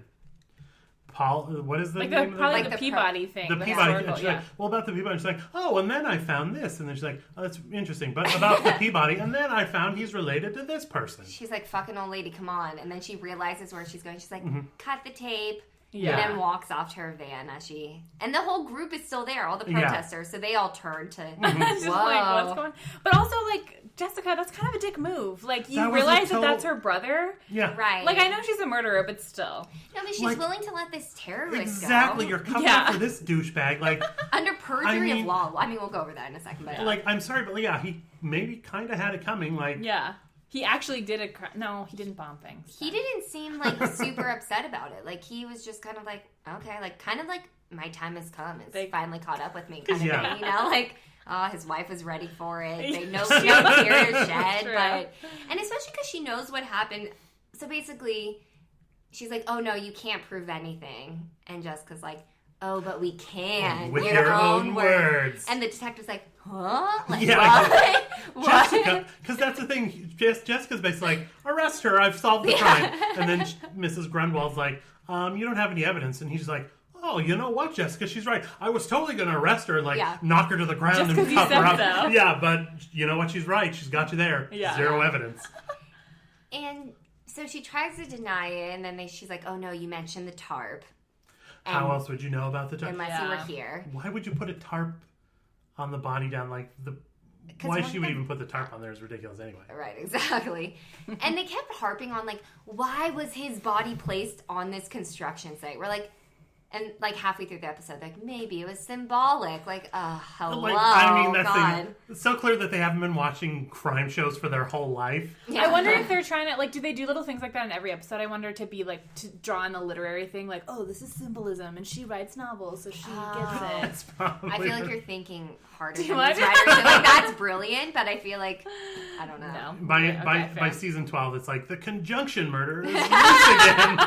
Speaker 4: what is the
Speaker 2: Like
Speaker 4: name of
Speaker 2: probably
Speaker 3: Like
Speaker 2: the
Speaker 3: the
Speaker 2: Peabody thing.
Speaker 4: the Peabody?
Speaker 2: historical,
Speaker 4: And she's
Speaker 2: yeah.
Speaker 4: like, well, about the Peabody. She's like, oh, and then I found this, and then she's like, oh, that's interesting, but about the Peabody, and then I found he's related to this person.
Speaker 3: She's like, fucking old lady, come on. And then she realizes where she's going. She's like,
Speaker 4: Mm-hmm.
Speaker 3: cut the tape.
Speaker 2: Yeah.
Speaker 3: And then walks off to her van as she... And the whole group is still there, all the
Speaker 4: Yeah.
Speaker 3: protesters. So they all turn to...
Speaker 2: It's just like, what's going? But also, like, Jessica, that's kind of a dick move. Like, you
Speaker 4: That was a
Speaker 2: realize
Speaker 4: total-
Speaker 2: that that's her brother.
Speaker 4: Yeah,
Speaker 3: Right.
Speaker 2: Like, I know she's a murderer, but still.
Speaker 3: No, but she's
Speaker 4: Like-
Speaker 3: willing to let this terrorist
Speaker 4: exactly.
Speaker 3: go.
Speaker 4: You're coming
Speaker 2: Yeah.
Speaker 4: up for this douchebag, like.
Speaker 3: Under perjury
Speaker 4: I mean-
Speaker 3: of law. I mean, we'll go over that in a second. But
Speaker 4: Like, I'm sorry, but yeah, he maybe kind of had it coming. Like,
Speaker 2: Yeah. He actually did a crime. No, he didn't bomb things.
Speaker 3: he didn't seem like super upset about it. Like, he was just kind of like, okay, like, kind of like, my time has come. It's finally caught up with me, kind of
Speaker 4: Yeah.
Speaker 3: thing, you know? Like, oh, his wife was ready for it. They no
Speaker 2: Yeah.
Speaker 3: tears shed,
Speaker 2: True.
Speaker 3: and especially because she knows what happened. So basically, she's like, oh no, you can't prove anything. And Jessica's like, oh, but we can.
Speaker 4: with your own words.
Speaker 3: And the detective's like, huh? Like,
Speaker 4: Yeah.
Speaker 3: what? What?
Speaker 4: Jessica, because that's the thing. Jessica's basically like, arrest her. I've solved the crime. And then Mrs. Grunwald's like, you don't have any evidence. And he's like, oh, you know what, Jessica? She's right. I was totally going to arrest her and knock her to the ground
Speaker 2: Just
Speaker 4: and
Speaker 2: 'cause you
Speaker 4: cuff her
Speaker 2: said
Speaker 4: up.
Speaker 2: so.
Speaker 4: Yeah, but you know what? She's right. She's got you there.
Speaker 2: Yeah.
Speaker 4: Zero evidence.
Speaker 3: And so she tries to deny it, and then she's like, oh no, you mentioned the tarp.
Speaker 4: How else would you know about the tarp?
Speaker 3: Unless you were here.
Speaker 4: Why would you put a tarp on the body down like the...
Speaker 3: 'Cause
Speaker 4: Why
Speaker 3: one
Speaker 4: she would
Speaker 3: thing-
Speaker 4: even put the tarp on there is ridiculous anyway.
Speaker 3: Right, exactly. And they kept harping on, like, why was his body placed on this construction site? We're like, and like halfway through the episode, like, maybe it was symbolic. Like, hello,
Speaker 4: Like, I mean, that's
Speaker 3: God.
Speaker 4: it's so clear that they haven't been watching crime shows for their whole life.
Speaker 3: Yeah.
Speaker 2: I wonder if they're trying to, like, do they do little things like that in every episode? I wonder to be, like, to draw in the literary thing, like, oh, this is symbolism, and she writes novels, so she gets it.
Speaker 3: I feel like you're thinking harder than
Speaker 2: what?
Speaker 3: these writers. You're like, that's brilliant, but I feel like, I don't know.
Speaker 2: No.
Speaker 4: By
Speaker 2: fair.
Speaker 4: season 12, it's like the conjunction murder is loose again.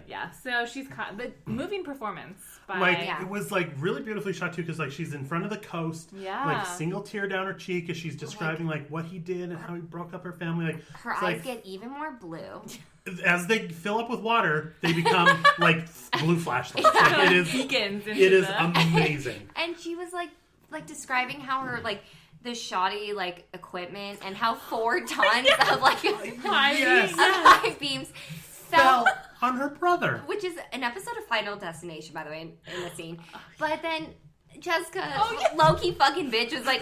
Speaker 2: Yeah, so she's caught. The moving performance by...
Speaker 4: Like
Speaker 3: Yeah.
Speaker 4: it was like really beautifully shot too, because like she's in front of the coast,
Speaker 2: Yeah.
Speaker 4: like single tear down her cheek as she's describing like what he did and how he broke up her family. Like
Speaker 3: Her
Speaker 4: it's
Speaker 3: eyes
Speaker 4: like,
Speaker 3: get even more blue.
Speaker 4: as they fill up with water, they become like blue flashlights. Like, it is
Speaker 2: beacons into
Speaker 4: it is
Speaker 2: the...
Speaker 4: amazing.
Speaker 3: And she was like describing how her like the shoddy like equipment and how 4 tons of like
Speaker 4: Yes.
Speaker 3: high beams fell,
Speaker 4: Fell on her brother.
Speaker 3: which is an episode of Final Destination, by the way, in the scene. But then Jessica, low-key fucking bitch, was like,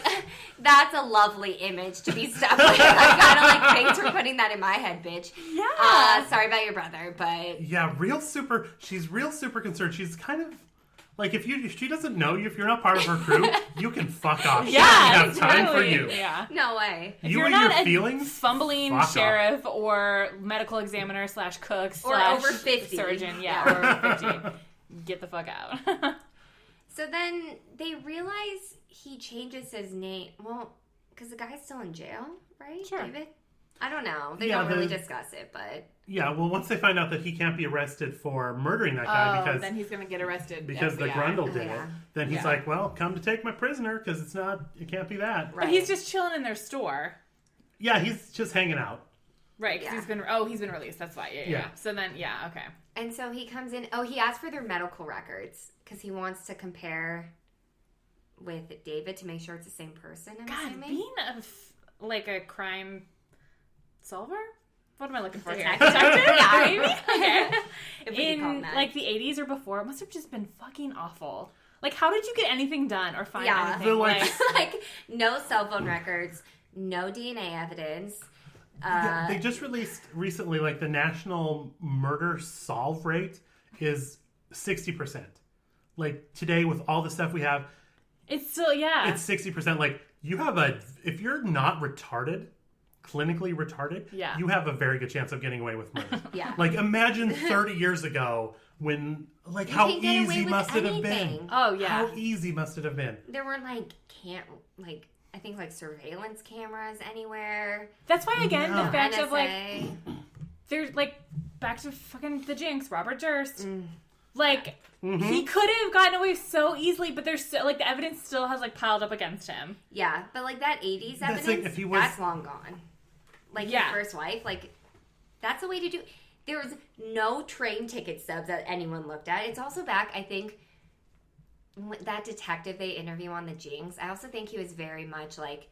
Speaker 3: that's a lovely image to be stuck with. I kind of like, thanks for putting that in my head, bitch.
Speaker 2: Yeah.
Speaker 3: Sorry about your brother, but...
Speaker 4: Yeah, she's real super concerned. She's kind of... Like, if she doesn't know you, if you're not part of her crew, you can fuck off. She doesn't have time for you.
Speaker 2: Yeah.
Speaker 3: No way.
Speaker 2: If
Speaker 4: You
Speaker 2: you're
Speaker 4: and
Speaker 2: not
Speaker 4: your
Speaker 2: a
Speaker 4: feelings,
Speaker 2: fumbling
Speaker 4: fuck
Speaker 2: sheriff or medical examiner / cook /
Speaker 3: Or over 50.
Speaker 2: surgeon, or over 50, get the fuck out.
Speaker 3: So then they realize he changes his name. Well, because the guy's still in jail, right,
Speaker 2: Sure.
Speaker 3: David? I don't know. They
Speaker 4: Yeah,
Speaker 3: don't really discuss it, but...
Speaker 4: Yeah, well, once they find out that he can't be arrested for murdering that guy because
Speaker 2: then he's gonna get arrested
Speaker 4: the Grundle did it, then he's
Speaker 2: Yeah.
Speaker 4: like, well, come to take my prisoner because it can't be that.
Speaker 2: But he's just chilling in their store.
Speaker 4: Yeah, he's just hanging out.
Speaker 2: Right, because he's been released. That's why. Yeah. So then, okay.
Speaker 3: And so he comes in. Oh, he asked for their medical records because he wants to compare with David to make sure it's the same person. I'm assuming.
Speaker 2: Being a crime solver. What am I looking for here?
Speaker 3: Detective?
Speaker 2: Yeah, maybe. Okay.
Speaker 3: If we could call
Speaker 2: In
Speaker 3: him that.
Speaker 2: like the 80s or before, it must have just been fucking awful. Like, how did you get anything done or find anything?
Speaker 4: They're like-
Speaker 3: like no cell phone records, no DNA evidence.
Speaker 4: Yeah, they just released recently, like, the national murder solve rate is 60%. Like, today, with all the stuff we have,
Speaker 2: it's still,
Speaker 4: it's 60%. Like, if you're not retarded, clinically retarded, you have a very good chance of getting away with murder.
Speaker 3: Yeah.
Speaker 4: Like, imagine 30 years ago when, like, how
Speaker 3: can't get away
Speaker 4: easy
Speaker 3: with
Speaker 4: must it have
Speaker 3: anything.
Speaker 4: been?
Speaker 2: Oh, yeah.
Speaker 4: How easy must it have been?
Speaker 3: There were I think surveillance cameras anywhere.
Speaker 2: That's why, again,
Speaker 4: No.
Speaker 2: the fact of, like,
Speaker 3: NSA.
Speaker 2: there's, like, back to fucking the Jinx, Robert Durst. Like, he could have gotten away so easily, but there's still, like, the evidence still has, like, piled up against him.
Speaker 3: Yeah, but like that 80s
Speaker 4: That's
Speaker 3: evidence,
Speaker 4: like, if he was-
Speaker 3: that's long gone. Like his first wife, like that's a way to do. There was no train ticket stubs that anyone looked at. It's also back, I think, that detective they interview on the Jinx. I also think he was very much like,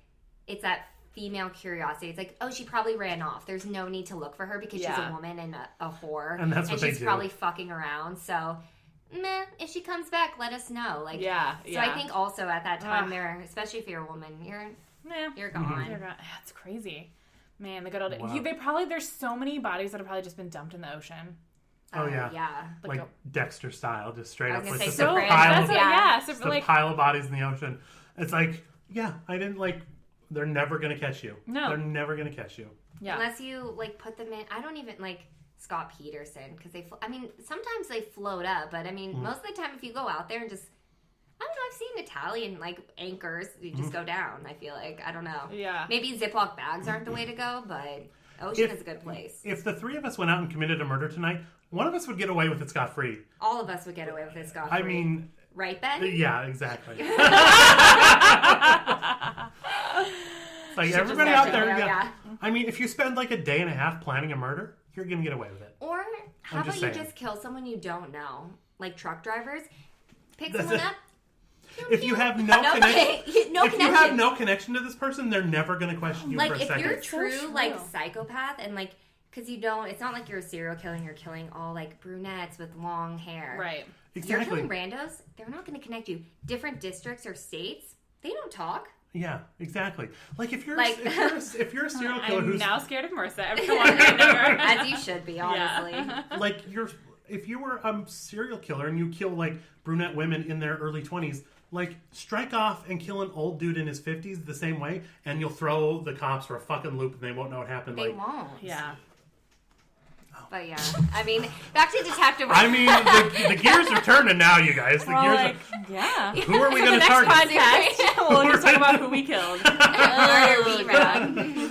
Speaker 3: it's that female curiosity. It's like, oh, she probably ran off. There's no need to look for her because she's a woman and a whore,
Speaker 4: and that's what they
Speaker 3: she's
Speaker 4: do.
Speaker 3: probably fucking around. So. Meh, if she comes back, let us know. Like, so I think also at that time, especially if you're a woman, you're gone.
Speaker 2: That's crazy. Man, the good old
Speaker 4: Wow.
Speaker 2: there's so many bodies that have probably just been dumped in the ocean.
Speaker 4: Oh, yeah.
Speaker 3: Yeah.
Speaker 4: Like Dexter style, just straight
Speaker 3: I
Speaker 4: up.
Speaker 3: was
Speaker 4: Like
Speaker 3: gonna
Speaker 4: just
Speaker 3: say
Speaker 4: a
Speaker 3: Sopranos.
Speaker 4: pile,
Speaker 2: That's
Speaker 4: just a pile of bodies in the ocean. It's like, I didn't they're never going to catch you.
Speaker 2: No.
Speaker 4: They're never going to catch you.
Speaker 2: Yeah.
Speaker 3: Unless you, put them in. I don't even, Scott Peterson, because sometimes they float up, but, most of the time if you go out there and just, I don't know, I've seen Italian, anchors, you just go down, I feel like. I don't know.
Speaker 2: Yeah.
Speaker 3: Maybe Ziploc bags aren't the way to go, but ocean is a good place.
Speaker 4: If the three of us went out and committed a murder tonight, one of us would get away with it scot-free.
Speaker 3: All of us would get away with it scot-free. Right, Ben?
Speaker 4: Yeah, exactly. Like, everybody out there, if you spend a day and a half planning a murder, you're going to get away with it.
Speaker 3: Or how about you just kill someone you don't know? Like truck drivers? Pick someone up.
Speaker 4: If you have no connection,
Speaker 3: you
Speaker 4: have no connection to this person, they're never going to question you for a second.
Speaker 3: If you're true, psychopath, and because you don't, it's not like you're a serial killer and you're killing all brunettes with long hair.
Speaker 2: Right.
Speaker 4: Exactly.
Speaker 3: You're killing randos, they're not going to connect you. Different districts or states, they don't talk.
Speaker 4: Yeah, exactly. If you're if you're a serial killer
Speaker 2: I'm
Speaker 4: who's
Speaker 2: now scared of Marissa. Everyone right now.
Speaker 3: As you should be, honestly.
Speaker 2: Yeah.
Speaker 4: If you were a serial killer and you kill brunette women in their early 20s, strike off and kill an old dude in his 50s the same way, and you'll throw the cops for a fucking loop and they won't know what happened.
Speaker 3: They won't.
Speaker 2: Yeah.
Speaker 3: But yeah, back to detective work.
Speaker 4: The gears are turning now, you guys. Who are we going to target?
Speaker 2: Podcast, we'll just talk about who we killed.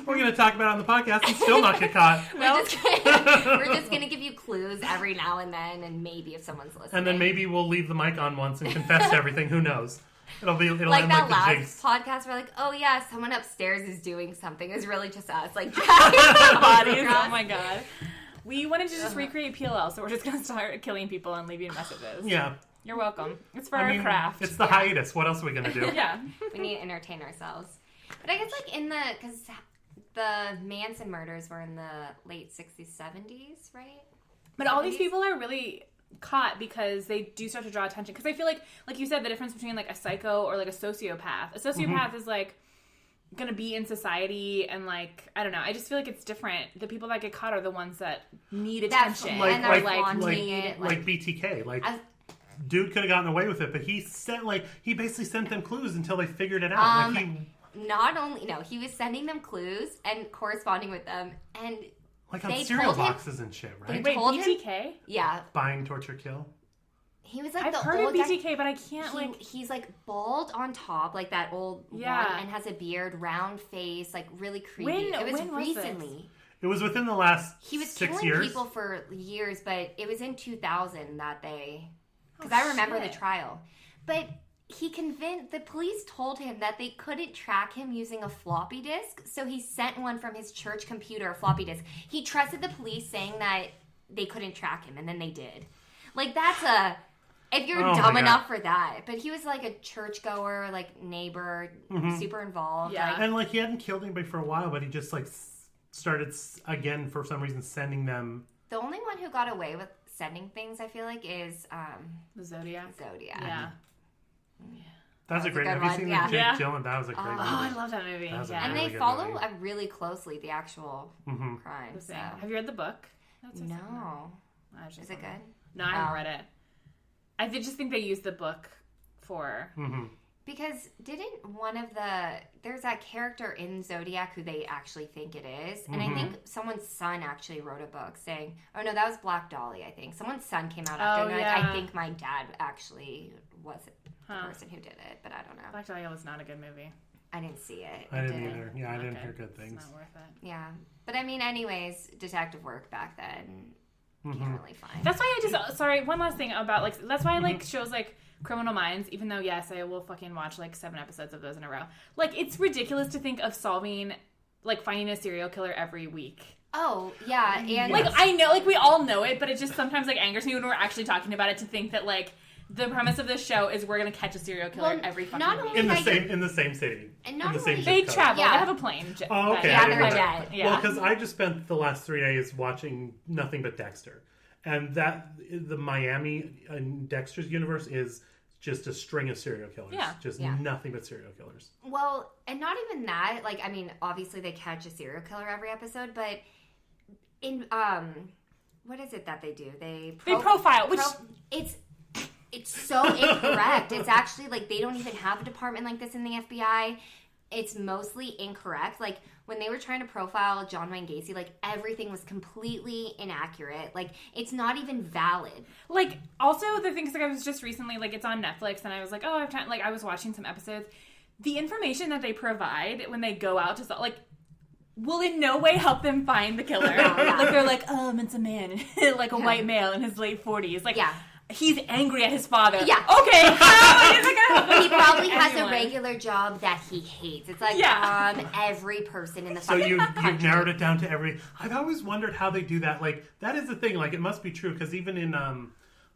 Speaker 4: We're going to talk about it on the podcast and still not get caught.
Speaker 3: We're just going to give you clues every now and then, and maybe if someone's listening.
Speaker 4: And then maybe we'll leave the mic on once and confess to everything. Who knows? It'll end
Speaker 3: that
Speaker 4: like the
Speaker 3: last
Speaker 4: Jinx.
Speaker 3: podcast. We're like, oh yeah, someone upstairs is doing something. It was really just us,
Speaker 2: bodies. Oh my god. We wanted to just recreate PLL, so we're just going to start killing people and leaving messages.
Speaker 4: Yeah.
Speaker 2: You're welcome. It's for our craft.
Speaker 4: It's the hiatus. What else are we going to do?
Speaker 2: Yeah.
Speaker 3: We need to entertain ourselves. But I guess because the Manson murders were in the late 60s, 70s, right?
Speaker 2: But all these people are really caught because they do start to draw attention. Because I feel like you said, the difference between like a psycho or like a sociopath. A sociopath is like gonna be in society and like, I don't know. I just feel like it's different. The people that get caught are the ones that need attention.
Speaker 3: And
Speaker 4: like
Speaker 3: BTK.
Speaker 4: Like dude could have gotten away with it, but he basically sent them clues until they figured it out.
Speaker 3: He was sending them clues and corresponding with them, and
Speaker 4: like on cereal boxes and shit, right?
Speaker 2: Wait, BTK?
Speaker 3: Yeah.
Speaker 4: Bind, torture, kill.
Speaker 3: He was like
Speaker 2: I've heard of BTK, but I can't
Speaker 3: he's like bald on top, like that old one, and has a beard, round face, like really creepy. It was recently.
Speaker 4: It was within the last 6 years.
Speaker 3: He was killing people for years, but it was in 2000 that they... Because I remember the trial. But the police told him that they couldn't track him using a floppy disk, so he sent one from his church computer, a floppy disk. He trusted the police saying that they couldn't track him, and then they did. Like, that's a... If you're dumb enough for that. But he was like a churchgoer, like neighbor, super involved.
Speaker 2: Yeah.
Speaker 4: And like he hadn't killed anybody for a while, but he just like started again for some reason sending them.
Speaker 3: The only one who got away with sending things, I feel like, is
Speaker 2: the Zodiac.
Speaker 3: Yeah.
Speaker 4: That's a great movie. Have you seen the Jake Gyllenhaal? That was a great movie.
Speaker 2: Oh, I love that movie.
Speaker 3: And they follow really closely the actual crime. So.
Speaker 2: Have you read the book?
Speaker 3: No. Is it good?
Speaker 2: No, I haven't read it. I just think they used the book for...
Speaker 3: Because didn't there's that character in Zodiac who they actually think it is. And I think someone's son actually wrote a book saying, oh no, that was Black Dolly, I think. Someone's son came out after and I think my dad actually was the person who did it, but I don't know.
Speaker 2: Black Dolly was not a good movie.
Speaker 3: I didn't see it.
Speaker 4: I didn't either. Yeah, I didn't hear good things.
Speaker 2: It's not worth it.
Speaker 3: Yeah. But I mean, anyways, detective work back then... Can't really find.
Speaker 2: That's why one last thing about like that's why I like shows like Criminal Minds, even though yes I will fucking watch like 7 episodes of those in a row. Like it's ridiculous to think of finding a serial killer every week.
Speaker 3: Oh yeah, and
Speaker 2: like I know like we all know it, but it just sometimes like angers me when we're actually talking about it to think that like the premise of this show is we're gonna catch a serial killer every fucking week.
Speaker 4: In the same city.
Speaker 3: And not
Speaker 4: in the same
Speaker 2: they travel.
Speaker 3: Yeah.
Speaker 2: They have a plane.
Speaker 4: Oh, okay.
Speaker 3: Yeah, they're dead.
Speaker 2: Yeah.
Speaker 4: Well, because I just spent the last 3 days watching nothing but Dexter, and the Miami and Dexter's universe is just a string of serial killers.
Speaker 2: Yeah.
Speaker 4: Nothing but serial killers.
Speaker 3: Well, and not even that. Like, I mean, obviously they catch a serial killer every episode, but in what is it that they do? They
Speaker 2: profile, which
Speaker 3: it's so incorrect. It's actually like they don't even have a department like this in the FBI. It's mostly incorrect. Like when they were trying to profile John Wayne Gacy, like everything was completely inaccurate. Like it's not even valid.
Speaker 2: Like also the things like I was just recently like it's on Netflix and I was like I have time. Like I was watching some episodes. The information that they provide when they go out to like will in no way help them find the killer. Like they're like it's a man, like a white male in his late 40s. Like he's angry at his father. Yeah. Okay. How is it gonna help?
Speaker 3: He probably has a regular job that he hates. It's like every person in the
Speaker 4: so
Speaker 3: fucking country.
Speaker 4: you've narrowed it down to every. I've always wondered how they do that. Like that is the thing. Like it must be true because even in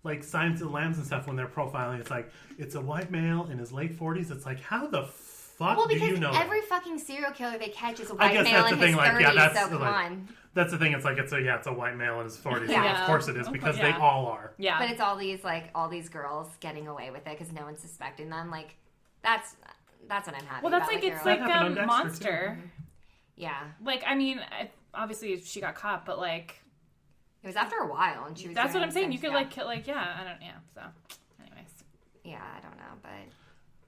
Speaker 4: like Silence of the Lambs and stuff, when they're profiling, it's like it's a white male in his late 40s. It's like how the fuck do you know?
Speaker 3: Every fucking serial killer they catch is a white male in his 30s. So come on.
Speaker 4: That's the thing. It's like it's a white male in his 40s. Yeah. Of course it is because they all are.
Speaker 3: Yeah. But it's all these girls getting away with it because no one's suspecting them. Like that's what I'm happy.
Speaker 2: Well, that's
Speaker 3: about
Speaker 2: like it's like Monster.
Speaker 3: Too. Yeah.
Speaker 2: Like I mean, obviously she got caught, but like
Speaker 3: it was after a while, and she was.
Speaker 2: That's what I'm saying. You could like I don't. Yeah. So, anyways.
Speaker 3: Yeah, I don't know, but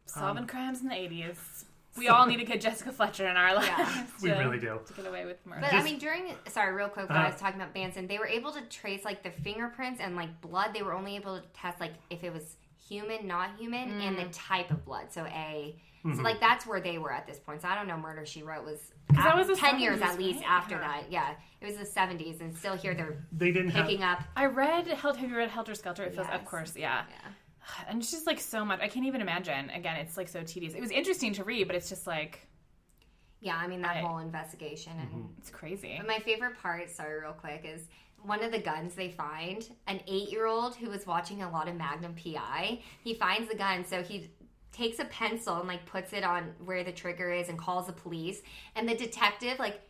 Speaker 2: solving crimes in the 80s. We all need to get Jessica Fletcher in our lives.
Speaker 3: Yeah.
Speaker 4: We really do.
Speaker 2: To get away with murder.
Speaker 3: But I mean, real quick, when I was talking about Manson, they were able to trace like the fingerprints and like blood. They were only able to test like if it was human, not human, and the type of blood. So So like that's where they were at this point. So I don't know. Murder, She Wrote was
Speaker 2: that was
Speaker 3: 10 years at least after that. Yeah, it was the 70s, and still here they didn't picking up.
Speaker 2: I read. Have you read Helter Skelter? It feels, of course, yeah. And it's just like so much. I can't even imagine. Again, it's like so tedious. It was interesting to read, but it's just like.
Speaker 3: Yeah, I mean, that whole investigation. And
Speaker 2: it's crazy.
Speaker 3: But my favorite part, real quick, is one of the guns they find, an 8-year-old who was watching a lot of Magnum P.I., he finds the gun, so he takes a pencil and, like, puts it on where the trigger is and calls the police. And the detective, like,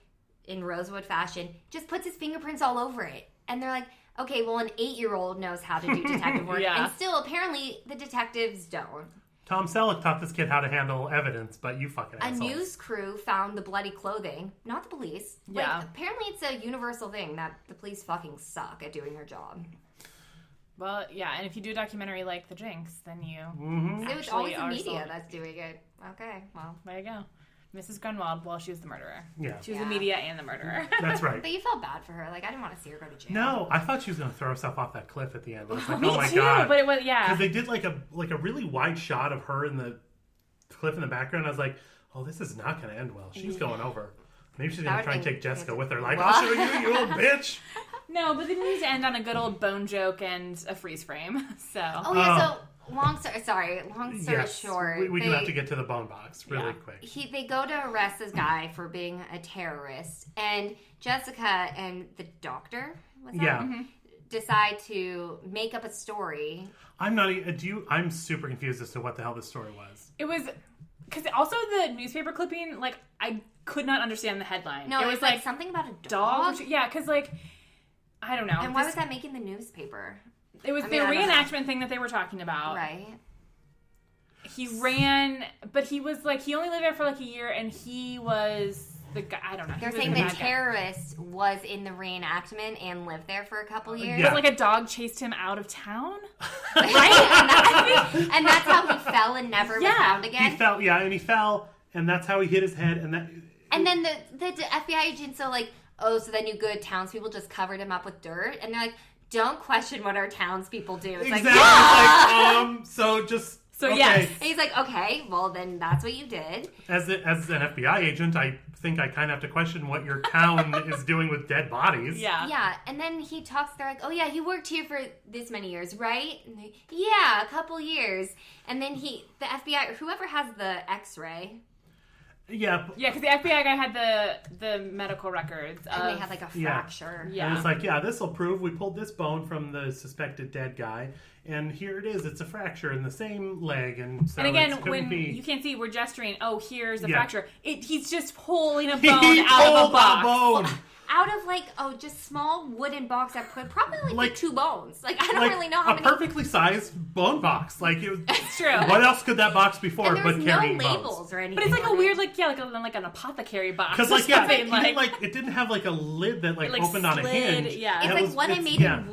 Speaker 3: in Rosewood fashion, just puts his fingerprints all over it. And they're like, Okay, well, an 8-year-old knows how to do detective work,
Speaker 2: Yeah.
Speaker 3: and still, apparently, the detectives don't.
Speaker 4: Tom Selleck taught this kid how to handle evidence, but you fucking
Speaker 3: A
Speaker 4: assholes.
Speaker 3: news crew found the bloody clothing, not the police.
Speaker 2: Yeah.
Speaker 3: Like, apparently it's a universal thing that the police fucking suck at doing their job.
Speaker 2: Well, yeah, and if you do a documentary like The Jinx, then you
Speaker 3: So it's always the
Speaker 2: are
Speaker 3: media
Speaker 2: sold.
Speaker 3: that's doing it. Okay, well.
Speaker 2: There you go. Mrs. Grunwald, well, she was the murderer.
Speaker 4: Yeah.
Speaker 2: She was
Speaker 3: Yeah.
Speaker 2: the media and the murderer.
Speaker 4: That's right.
Speaker 3: But you felt bad for her. Like, I didn't want to see her go to jail.
Speaker 4: No, I thought she was going to throw herself off that cliff at the end. I was like,
Speaker 2: Me
Speaker 4: oh my
Speaker 2: too,
Speaker 4: god.
Speaker 2: but it was, yeah.
Speaker 4: Because they did like a really wide shot of her in the cliff in the background. I was like, oh, this is not going to end well. She's going over. Maybe she's going to
Speaker 3: That
Speaker 4: try and
Speaker 3: would
Speaker 4: take Jessica with her. Like,
Speaker 3: What?
Speaker 4: I'll show you, you old bitch.
Speaker 2: No, but they need to end on a good old bone joke and a freeze frame. So,
Speaker 3: Oh, yeah, so, long story
Speaker 4: Yes,
Speaker 3: short.
Speaker 4: we do have to get to the bone box really
Speaker 2: Yeah.
Speaker 4: quick.
Speaker 3: They go to arrest this guy for being a terrorist, and Jessica and the doctor, was that?
Speaker 4: Yeah.
Speaker 3: decide to make up a story.
Speaker 4: I'm not. I'm super confused as to what the hell this story was.
Speaker 2: it was, because also the newspaper clipping, like, I could not understand the headline.
Speaker 3: No,
Speaker 2: it
Speaker 3: it
Speaker 2: was
Speaker 3: like something about a dog.
Speaker 2: Yeah, because, like, I don't know.
Speaker 3: And why was that making the newspaper?
Speaker 2: It was
Speaker 3: I
Speaker 2: the
Speaker 3: mean, I don't know.
Speaker 2: reenactment thing that they were talking about.
Speaker 3: Right.
Speaker 2: He ran, but he was, like, he only lived there for, like, a year, and he was the guy, I don't know.
Speaker 3: They're
Speaker 2: He was
Speaker 3: saying
Speaker 2: the
Speaker 3: the
Speaker 2: bad guy.
Speaker 3: terrorist was in the reenactment and lived there for a couple years.
Speaker 4: Yeah.
Speaker 2: But, like, a dog chased him out of town?
Speaker 3: Right? And that's how he fell and never was
Speaker 2: Yeah.
Speaker 3: found
Speaker 4: He
Speaker 3: again.
Speaker 4: fell. Yeah, and he fell, and that's how he hit his head. And that.
Speaker 3: And then the FBI agents are like, oh, so then you good townspeople just covered him up with dirt? And they're like, don't question what our townspeople do. It's
Speaker 4: Exactly.
Speaker 3: like, yeah!
Speaker 4: Like, so just.
Speaker 2: So,
Speaker 4: okay.
Speaker 2: yes.
Speaker 3: And he's like, okay, well, then that's what you did.
Speaker 4: As an FBI agent, I think I kind of have to question what your town is doing with dead bodies.
Speaker 2: Yeah.
Speaker 3: Yeah, and then he talks, they're like, oh yeah, you worked here for this many years, right? And they, yeah, a couple years. And then the FBI, whoever has the x-ray,
Speaker 4: Yeah.
Speaker 2: Yeah, because the FBI guy had the medical records.
Speaker 3: and they had like a
Speaker 4: Yeah.
Speaker 3: fracture.
Speaker 2: Yeah.
Speaker 4: And it's like, yeah, this will prove we pulled this bone from the suspected dead guy, and here it is. It's a fracture in the same leg, and so
Speaker 2: And again,
Speaker 4: it couldn't
Speaker 2: when
Speaker 4: be.
Speaker 2: you can't see, we're gesturing. Oh, here's a
Speaker 4: Yeah.
Speaker 2: fracture. He's just pulling a
Speaker 4: He
Speaker 2: bone out
Speaker 4: pulled
Speaker 2: of a box.
Speaker 4: bone.
Speaker 3: Out of like, just small wooden box that put probably like 2 bones. Like, I don't
Speaker 4: Like
Speaker 3: really know how
Speaker 4: a
Speaker 3: many.
Speaker 4: perfectly sized bone box. Like it was.
Speaker 2: It's true.
Speaker 4: What else could that box be for
Speaker 3: and there
Speaker 4: but
Speaker 3: was no
Speaker 4: carrying
Speaker 3: labels
Speaker 4: bones?
Speaker 3: or anything.
Speaker 2: But it's like a
Speaker 3: on
Speaker 2: weird,
Speaker 3: it.
Speaker 2: like an apothecary box.
Speaker 4: Because
Speaker 2: or
Speaker 4: like yeah,
Speaker 2: something,
Speaker 4: it didn't have like a lid that like
Speaker 2: Like
Speaker 4: opened on a
Speaker 2: slid,
Speaker 4: hinge.
Speaker 2: yeah.
Speaker 3: It's
Speaker 2: That
Speaker 3: like what I made in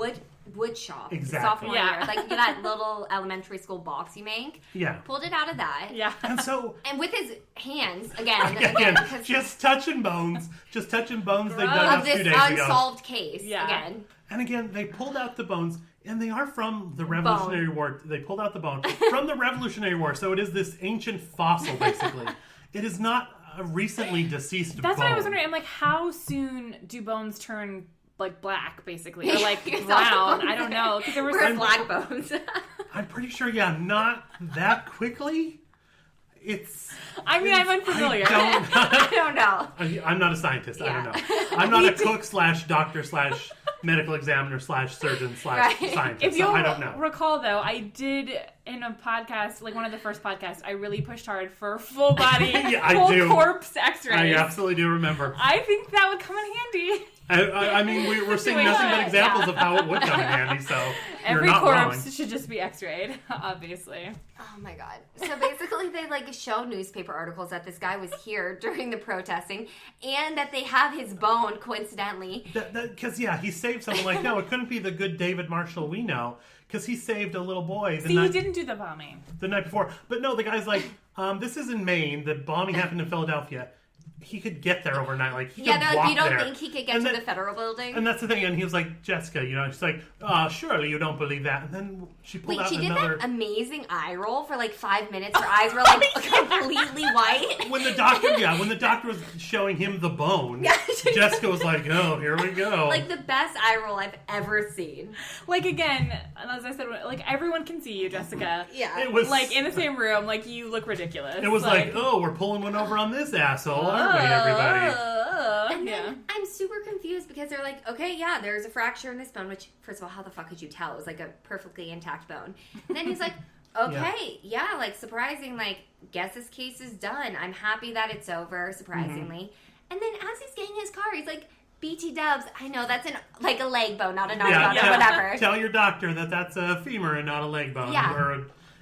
Speaker 3: wood shop.
Speaker 4: Exactly.
Speaker 3: Sophomore
Speaker 2: Yeah.
Speaker 3: year. Like that little elementary school box you make.
Speaker 4: Yeah.
Speaker 3: Pulled it out of that.
Speaker 2: Yeah.
Speaker 4: And so
Speaker 3: And with his hands, again,
Speaker 4: again,
Speaker 3: because
Speaker 4: just touching bones they dug
Speaker 3: of
Speaker 4: up 2
Speaker 3: this
Speaker 4: days ago.
Speaker 3: unsolved case.
Speaker 2: Yeah.
Speaker 3: Again.
Speaker 4: And again, they pulled out the bones, and they are from the Revolutionary War. They pulled out the bone from the Revolutionary War, so it is this ancient fossil, basically. It is not a recently deceased
Speaker 2: That's
Speaker 4: bone.
Speaker 2: what I was wondering. I'm like, how soon do bones turn like black, basically, or like
Speaker 3: It's
Speaker 2: brown?
Speaker 3: all-
Speaker 2: I don't know. Because there was
Speaker 3: We're
Speaker 2: some
Speaker 3: black bones.
Speaker 4: I'm pretty sure, yeah, not that quickly. It's...
Speaker 2: I mean, I'm unfamiliar.
Speaker 3: I don't know.
Speaker 4: I'm not a scientist. I
Speaker 3: Yeah.
Speaker 4: don't know. I'm not a cook / doctor / medical examiner / surgeon /
Speaker 3: Right.
Speaker 4: scientist.
Speaker 2: If you'll
Speaker 4: So I don't know.
Speaker 2: recall, though, I did in a podcast, like one of the first podcasts, I really pushed hard for full body,
Speaker 4: Yeah, I
Speaker 2: full
Speaker 4: do.
Speaker 2: corpse X-rays.
Speaker 4: I absolutely do remember.
Speaker 2: I think that would come in handy.
Speaker 4: I mean, we're seeing nothing but examples of how it would come in handy, so
Speaker 2: Every
Speaker 4: you're not
Speaker 2: corpse
Speaker 4: wrong.
Speaker 2: should just be X-rayed, obviously.
Speaker 3: Oh my god. So basically they like show newspaper articles that this guy was here during the protesting and that they have his bone coincidentally.
Speaker 4: Because, yeah, he saved someone. Like, no, it couldn't be the good David Marshall we know, because he saved a little boy
Speaker 2: See, he didn't do the bombing.
Speaker 4: the night before. But no, the guy's like, this is in Maine. The bombing happened in Philadelphia. He could get there overnight. Like, he
Speaker 3: Yeah,
Speaker 4: could
Speaker 3: they're like,
Speaker 4: walk
Speaker 3: you don't
Speaker 4: there.
Speaker 3: think he could get
Speaker 4: And
Speaker 3: to
Speaker 4: then-
Speaker 3: the federal building?
Speaker 4: And that's the thing. And he was like, Jessica, she's like, surely you don't believe that. And then she pulled
Speaker 3: Wait,
Speaker 4: out
Speaker 3: she did
Speaker 4: another...
Speaker 3: that amazing eye roll for like 5 minutes. Her eyes were like completely white.
Speaker 4: When the doctor was showing him the bone,
Speaker 3: Yeah.
Speaker 4: Jessica was like, oh, here we go.
Speaker 3: Like the best eye roll I've ever seen.
Speaker 2: Like, again, as I said, like, everyone can see you, Jessica.
Speaker 3: Yeah.
Speaker 4: it was
Speaker 2: Like, in the same room, like, you look ridiculous.
Speaker 4: It was like, oh, we're pulling one over on this asshole, aren't we, everybody?
Speaker 3: And
Speaker 2: yeah.
Speaker 3: then I'm super confused because they're like, okay, yeah, there's a fracture in this bone, which, first of all, how the fuck could you tell? It was like a perfectly intact bone. And then he's like, okay, yeah, like, surprising, like, guess this case is done. I'm happy that it's over, surprisingly. And then as he's getting his car, he's like, BT dubs. I know that's like a leg bone, not a knocked
Speaker 4: Yeah,
Speaker 3: bone or whatever.
Speaker 4: Tell your doctor that that's a femur and not a leg bone.
Speaker 3: Yeah.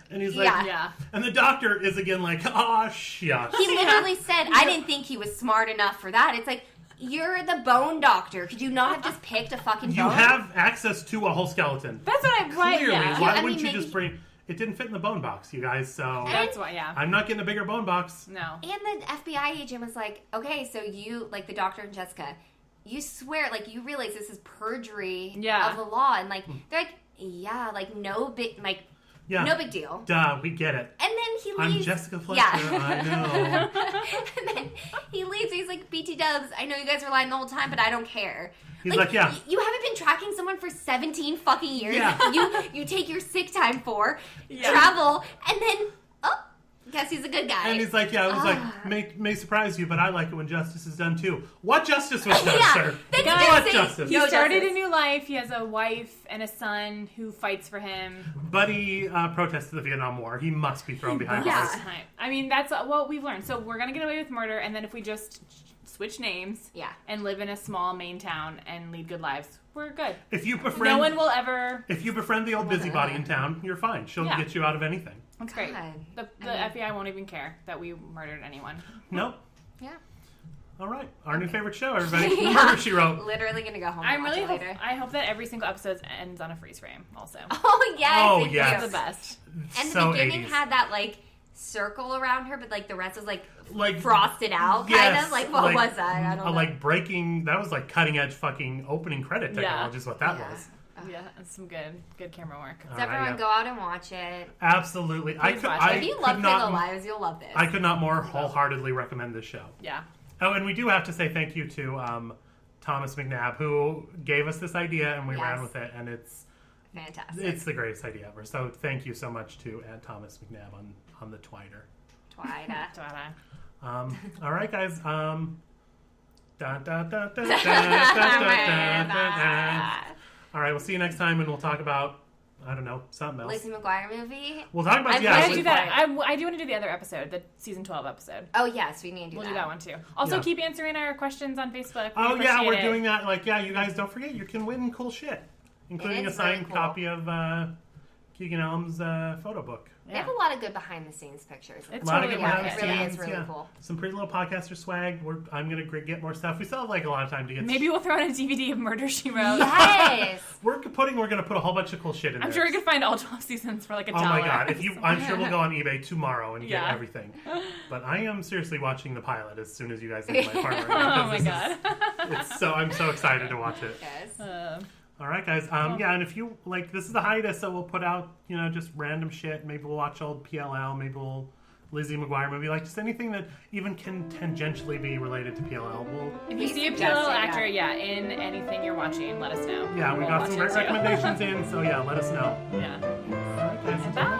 Speaker 4: And he's like,
Speaker 2: Yeah.
Speaker 4: And the doctor is again like, oh, shucks.
Speaker 3: He literally said, I didn't think he was smart enough for that. It's like, you're the bone doctor. Could you not have just picked a fucking bone?
Speaker 4: You have access to a whole skeleton.
Speaker 2: That's what I
Speaker 4: Clearly,
Speaker 2: yeah.
Speaker 4: why
Speaker 3: I mean,
Speaker 4: wouldn't you
Speaker 3: maybe-
Speaker 4: just bring... It didn't fit in the bone box, you guys, so...
Speaker 2: That's why, yeah.
Speaker 4: I'm not getting a bigger bone box.
Speaker 2: No.
Speaker 3: And the FBI agent was like, okay, so you, like the doctor and Jessica, you swear, like, you realize this is perjury
Speaker 2: Yeah.
Speaker 3: of the law. And, like, they're like, yeah, like, no big deal.
Speaker 4: Duh, we get it.
Speaker 3: And then he
Speaker 4: I'm
Speaker 3: leaves.
Speaker 4: Jessica Fletcher,
Speaker 3: Yeah.
Speaker 4: I know.
Speaker 3: And then he leaves. He's like, BT dubs, I know you guys were lying the whole time, but I don't care.
Speaker 4: He's like, yeah.
Speaker 3: You haven't been tracking someone for 17 fucking years.
Speaker 4: Yeah.
Speaker 3: You take your sick time for,
Speaker 2: Yeah.
Speaker 3: travel, and then, guess he's a good guy.
Speaker 4: And he's like, yeah, it was like, may surprise you, but I like it when justice is done too. What justice was done,
Speaker 3: Yeah.
Speaker 4: sir?
Speaker 3: Then
Speaker 2: Guys,
Speaker 4: What
Speaker 3: say,
Speaker 4: justice?
Speaker 2: He
Speaker 3: No
Speaker 2: started
Speaker 3: justice.
Speaker 2: a new life. He has a wife and a son who fights for him.
Speaker 4: But he protested the Vietnam War. He must be thrown behind
Speaker 3: Yeah.
Speaker 4: bars.
Speaker 2: I mean, that's what we've learned. So we're going to get away with murder, and then if we just switch names
Speaker 3: Yeah.
Speaker 2: and live in a small Maine town and lead good lives, we're good.
Speaker 4: If you
Speaker 2: No
Speaker 4: befriend,
Speaker 2: one will ever...
Speaker 4: if you befriend the old busybody in town, you're fine. She'll
Speaker 2: Yeah.
Speaker 4: get you out of anything.
Speaker 2: That's great.
Speaker 3: God.
Speaker 2: The FBI won't even care that we murdered anyone.
Speaker 4: Nope.
Speaker 3: Yeah.
Speaker 4: All right, our new favorite show, everybody.
Speaker 3: Yeah.
Speaker 4: Murder, She Wrote.
Speaker 3: Literally gonna go home.
Speaker 2: I
Speaker 3: and watch
Speaker 2: really
Speaker 3: it
Speaker 2: hope,
Speaker 3: later.
Speaker 2: I hope that every single episode ends on a freeze frame also.
Speaker 3: Oh yes.
Speaker 4: Oh,
Speaker 3: thank
Speaker 4: yes.
Speaker 3: you.
Speaker 2: That's the best.
Speaker 3: And
Speaker 4: So
Speaker 3: the beginning
Speaker 4: 80s.
Speaker 3: had that like circle around her, but like the rest was like
Speaker 4: Like
Speaker 3: frosted out, kind
Speaker 4: yes,
Speaker 3: of. Like what was that? I don't know.
Speaker 4: Like breaking. That was like cutting edge fucking opening credit
Speaker 2: Yeah.
Speaker 4: technology. Is what that
Speaker 3: Yeah.
Speaker 4: was.
Speaker 2: Yeah, that's some good camera work.
Speaker 3: So
Speaker 4: All right,
Speaker 3: everyone
Speaker 4: yeah.
Speaker 3: go out and watch it.
Speaker 4: Absolutely.
Speaker 2: Please watch it.
Speaker 4: I
Speaker 3: If you
Speaker 4: could
Speaker 3: love For the
Speaker 4: not.
Speaker 3: Lives, you'll love this.
Speaker 4: I could not more wholeheartedly recommend this show.
Speaker 2: Yeah.
Speaker 4: Oh, and we do have to say thank you to Thomas McNabb, who gave us this idea, and we
Speaker 3: Yes.
Speaker 4: ran with it, and it's
Speaker 3: Fantastic.
Speaker 4: the greatest idea ever. So thank you so much to Thomas McNabb on the Twitter.
Speaker 3: Twida.
Speaker 4: All right, guys. Da, da, da, da, da, da, da, da. All right, we'll see you next time, and we'll talk about, I don't know, something else.
Speaker 3: Lizzie McGuire movie.
Speaker 4: We'll talk about,
Speaker 3: I'm
Speaker 2: I
Speaker 3: Yeah,
Speaker 2: want to
Speaker 3: we-
Speaker 2: do that. I do want to do the other episode, the season 12 episode.
Speaker 3: Oh yes, we need to do
Speaker 2: We'll
Speaker 3: that.
Speaker 2: do that one too. Also,
Speaker 4: Yeah.
Speaker 2: keep answering our questions on Facebook. We
Speaker 4: Oh, yeah,
Speaker 2: appreciate
Speaker 4: we're
Speaker 2: it.
Speaker 4: doing that. Like, yeah, you guys don't forget, you can win cool shit, including a
Speaker 3: is
Speaker 4: signed
Speaker 3: really cool.
Speaker 4: copy of Keegan Elm's photo book.
Speaker 3: They have a lot of good behind the scenes pictures.
Speaker 2: It's
Speaker 4: A lot
Speaker 2: totally
Speaker 4: of good
Speaker 2: worth
Speaker 4: behind
Speaker 2: it.
Speaker 4: the
Speaker 3: It really
Speaker 4: scenes,
Speaker 3: is really
Speaker 4: yeah.
Speaker 3: cool.
Speaker 4: Some pretty little podcaster swag. I'm going to get more stuff. We still have like a lot of time to get.
Speaker 2: Maybe we'll throw in a DVD of Murder, She Wrote.
Speaker 3: Yes.
Speaker 4: We're going to put a whole bunch of cool shit in there.
Speaker 2: I'm sure we could find all 12 seasons for like $1.
Speaker 4: Oh my god! I'm sure we'll go on eBay tomorrow and get
Speaker 2: Yeah.
Speaker 4: everything. But I am seriously watching the pilot as soon as you guys leave my apartment.
Speaker 2: Oh my
Speaker 4: because
Speaker 2: god.
Speaker 4: I'm so excited to watch it.
Speaker 3: Yes.
Speaker 4: All right, guys. Yeah, and if you like, this is the hiatus, so we'll put out just random shit. Maybe we'll watch old PLL. Maybe we'll Lizzie McGuire movie, like just anything that even can tangentially be related to PLL.
Speaker 2: If you see a
Speaker 3: suggest
Speaker 2: PLL
Speaker 3: it,
Speaker 2: actor, in anything you're watching, let us know.
Speaker 4: Yeah, we
Speaker 2: We'll
Speaker 4: got
Speaker 2: watch
Speaker 4: some
Speaker 2: it
Speaker 4: great
Speaker 2: too.
Speaker 4: recommendations in, so yeah, let us know.
Speaker 2: Yeah.
Speaker 4: All right, guys.
Speaker 2: Bye.